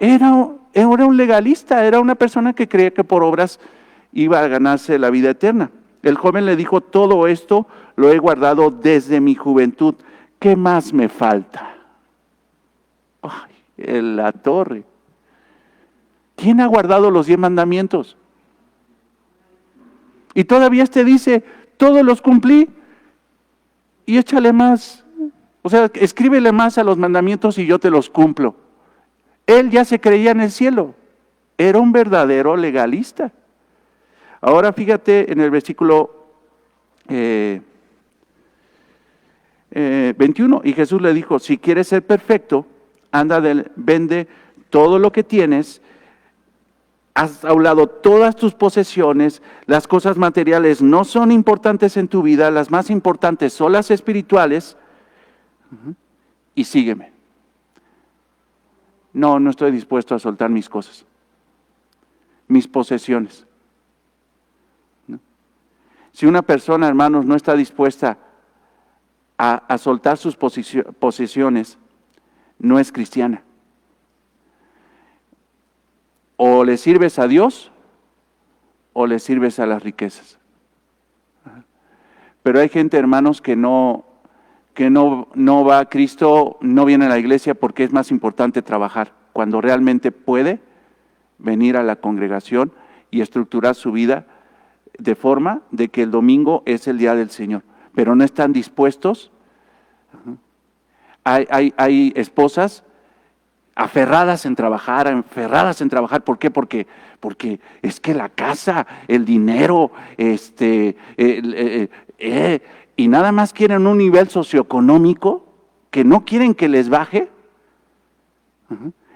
Era un legalista, era una persona que creía que por obras iba a ganarse la vida eterna. El joven le dijo, todo esto lo he guardado desde mi juventud. ¿Qué más me falta? Ay, en la torre. ¿Quién ha guardado los 10 mandamientos? Y todavía dice, todos los cumplí y échale más. O sea, escríbele más a los mandamientos y yo te los cumplo. Él ya se creía en el cielo. Era un verdadero legalista. Ahora fíjate en el versículo 21. Y Jesús le dijo, si quieres ser perfecto, anda, vende todo lo que tienes, haz a un lado todas tus posesiones, las cosas materiales no son importantes en tu vida, las más importantes son las espirituales, y sígueme. No estoy dispuesto a soltar mis cosas. mis posesiones. ¿No? Si una persona, hermanos, no está dispuesta a soltar sus posesiones, no es cristiana. O le sirves a Dios o le sirves a las riquezas. Pero hay gente, hermanos, que no va a Cristo, no viene a la iglesia porque es más importante trabajar, cuando realmente puede venir a la congregación y estructurar su vida de forma de que el domingo es el día del Señor, pero no están dispuestos. Hay esposas aferradas en trabajar, ¿por qué? Porque es que la casa, el dinero, y nada más quieren un nivel socioeconómico que no quieren que les baje,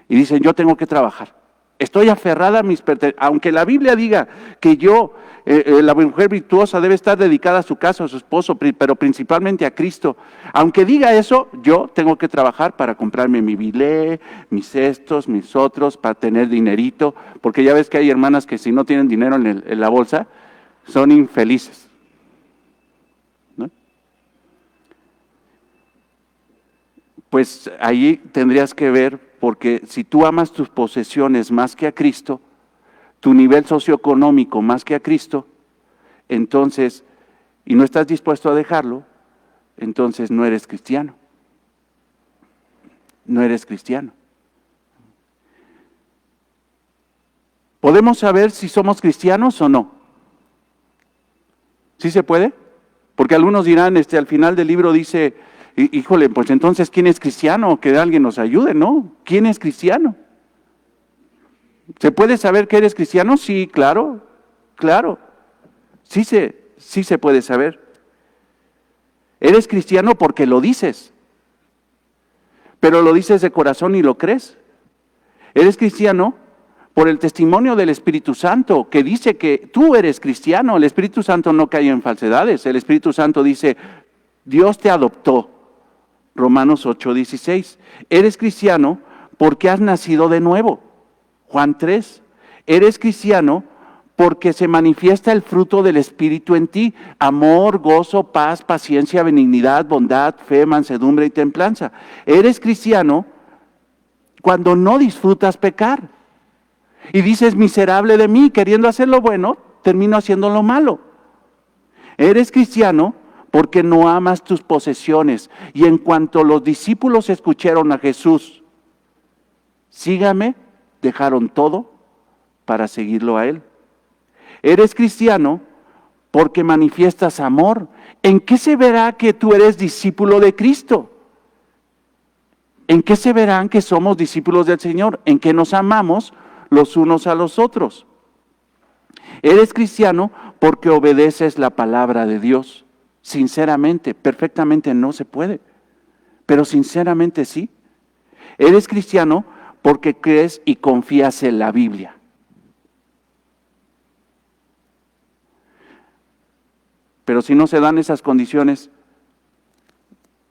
y dicen, yo tengo que trabajar. Estoy aferrada a mis pertenencias, aunque la Biblia diga que la mujer virtuosa debe estar dedicada a su casa, a su esposo, pero principalmente a Cristo. Aunque diga eso, yo tengo que trabajar para comprarme mi bilé, mis estos, mis otros, para tener dinerito, porque ya ves que hay hermanas que si no tienen dinero en la bolsa, son infelices. ¿No? Pues ahí tendrías que ver, porque si tú amas tus posesiones más que a Cristo, tu nivel socioeconómico más que a Cristo, entonces, y no estás dispuesto a dejarlo, entonces no eres cristiano. No eres cristiano. ¿Podemos saber si somos cristianos o no? ¿Sí se puede? Porque algunos dirán, al final del libro dice, híjole, pues entonces, ¿quién es cristiano? Que alguien nos ayude, ¿no? ¿Quién es cristiano? ¿Se puede saber que eres cristiano? Sí, claro. Sí se puede saber. Eres cristiano porque lo dices, pero lo dices de corazón y lo crees. Eres cristiano por el testimonio del Espíritu Santo, que dice que tú eres cristiano. El Espíritu Santo no cae en falsedades. El Espíritu Santo dice, Dios te adoptó. Romanos 8:16. Eres cristiano porque has nacido de nuevo. Juan 3. Eres cristiano porque se manifiesta el fruto del Espíritu en ti: amor, gozo, paz, paciencia, benignidad, bondad, fe, mansedumbre y templanza. Eres cristiano cuando no disfrutas pecar y dices, miserable de mí, queriendo hacer lo bueno, termino haciendo lo malo. Eres cristiano porque no amas tus posesiones. Y en cuanto los discípulos escucharon a Jesús, sígame, dejaron todo para seguirlo a Él. Eres cristiano porque manifiestas amor. ¿En qué se verá que tú eres discípulo de Cristo? ¿En qué se verán que somos discípulos del Señor? En que nos amamos los unos a los otros. Eres cristiano porque obedeces la palabra de Dios. Sinceramente, perfectamente no se puede, pero sinceramente sí. Eres cristiano porque crees y confías en la Biblia. Pero si no se dan esas condiciones,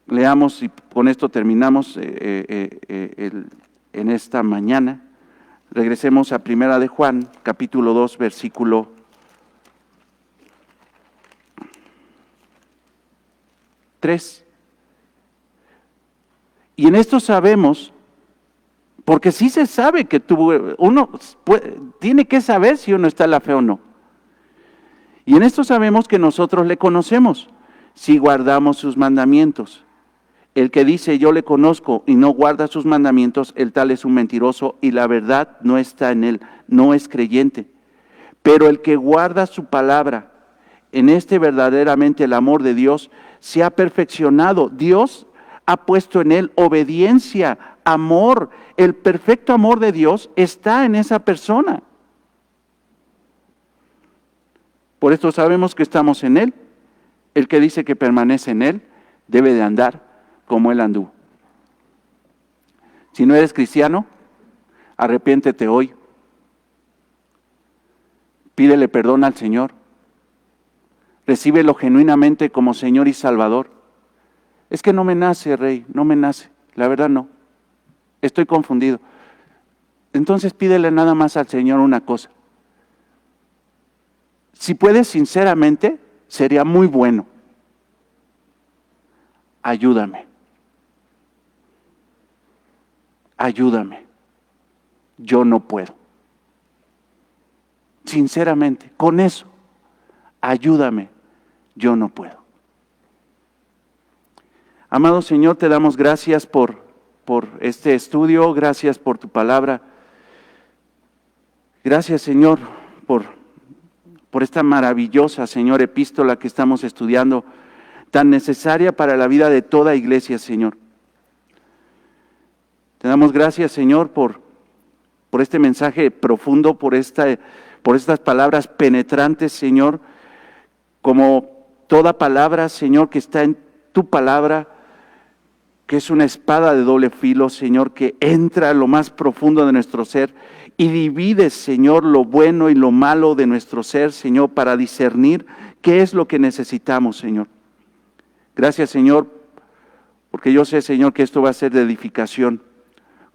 leamos, y con esto terminamos en esta mañana. Regresemos a Primera de Juan, capítulo 2, versículo 3. Y en esto sabemos, porque sí se sabe que uno tiene que saber si uno está en la fe o no. Y en esto sabemos que nosotros le conocemos, si guardamos sus mandamientos. El que dice yo le conozco y no guarda sus mandamientos, el tal es un mentiroso y la verdad no está en él, no es creyente. Pero el que guarda su palabra, en este verdaderamente el amor de Dios se ha perfeccionado. Dios ha puesto en él obediencia, amor. El perfecto amor de Dios está en esa persona. Por esto sabemos que estamos en Él. El que dice que permanece en Él debe de andar como Él anduvo. Si no eres cristiano, arrepiéntete hoy. Pídele perdón al Señor. Recíbelo genuinamente como Señor y Salvador. Es que no me nace, Rey, no me nace. La verdad no. Estoy confundido. Entonces pídele nada más al Señor una cosa. Si puedes sinceramente, sería muy bueno. Ayúdame. Ayúdame. Yo no puedo. Sinceramente, con eso, ayúdame. Yo no puedo. Amado Señor, te damos gracias por este estudio, gracias por tu palabra. Gracias, Señor, por esta maravillosa, Señor, epístola que estamos estudiando, tan necesaria para la vida de toda iglesia, Señor. Te damos gracias, Señor, por este mensaje profundo, por estas palabras penetrantes, Señor, como toda palabra, Señor, que está en tu palabra, que es una espada de doble filo, Señor, que entra a lo más profundo de nuestro ser y divide, Señor, lo bueno y lo malo de nuestro ser, Señor, para discernir qué es lo que necesitamos, Señor. Gracias, Señor, porque yo sé, Señor, que esto va a ser de edificación,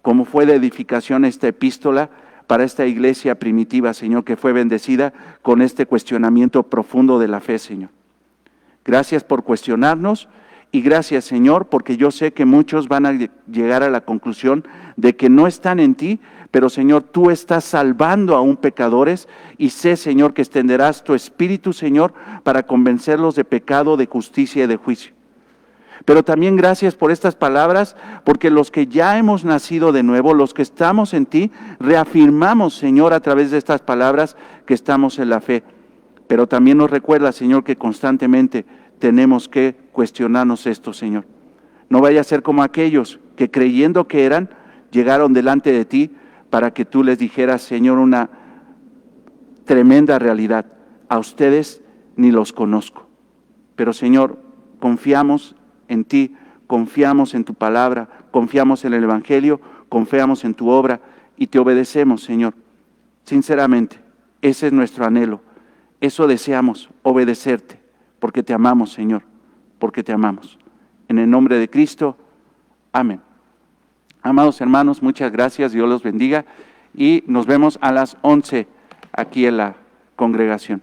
como fue de edificación esta epístola para esta iglesia primitiva, Señor, que fue bendecida con este cuestionamiento profundo de la fe, Señor. Gracias por cuestionarnos. Y gracias, Señor, porque yo sé que muchos van a llegar a la conclusión de que no están en ti, pero, Señor, tú estás salvando aún pecadores y sé, Señor, que extenderás tu espíritu, Señor, para convencerlos de pecado, de justicia y de juicio. Pero también gracias por estas palabras, porque los que ya hemos nacido de nuevo, los que estamos en ti, reafirmamos, Señor, a través de estas palabras que estamos en la fe. Pero también nos recuerda, Señor, que constantemente tenemos que cuestionarnos esto, Señor. No vaya a ser como aquellos que creyendo que eran, llegaron delante de ti para que tú les dijeras, Señor, una tremenda realidad. A ustedes ni los conozco. Pero, Señor, confiamos en ti, confiamos en tu palabra, confiamos en el Evangelio, confiamos en tu obra y te obedecemos, Señor. Sinceramente, ese es nuestro anhelo. Eso deseamos, obedecerte. Porque te amamos, Señor, porque te amamos. En el nombre de Cristo, amén. Amados hermanos, muchas gracias, Dios los bendiga y nos vemos a las 11 aquí en la congregación.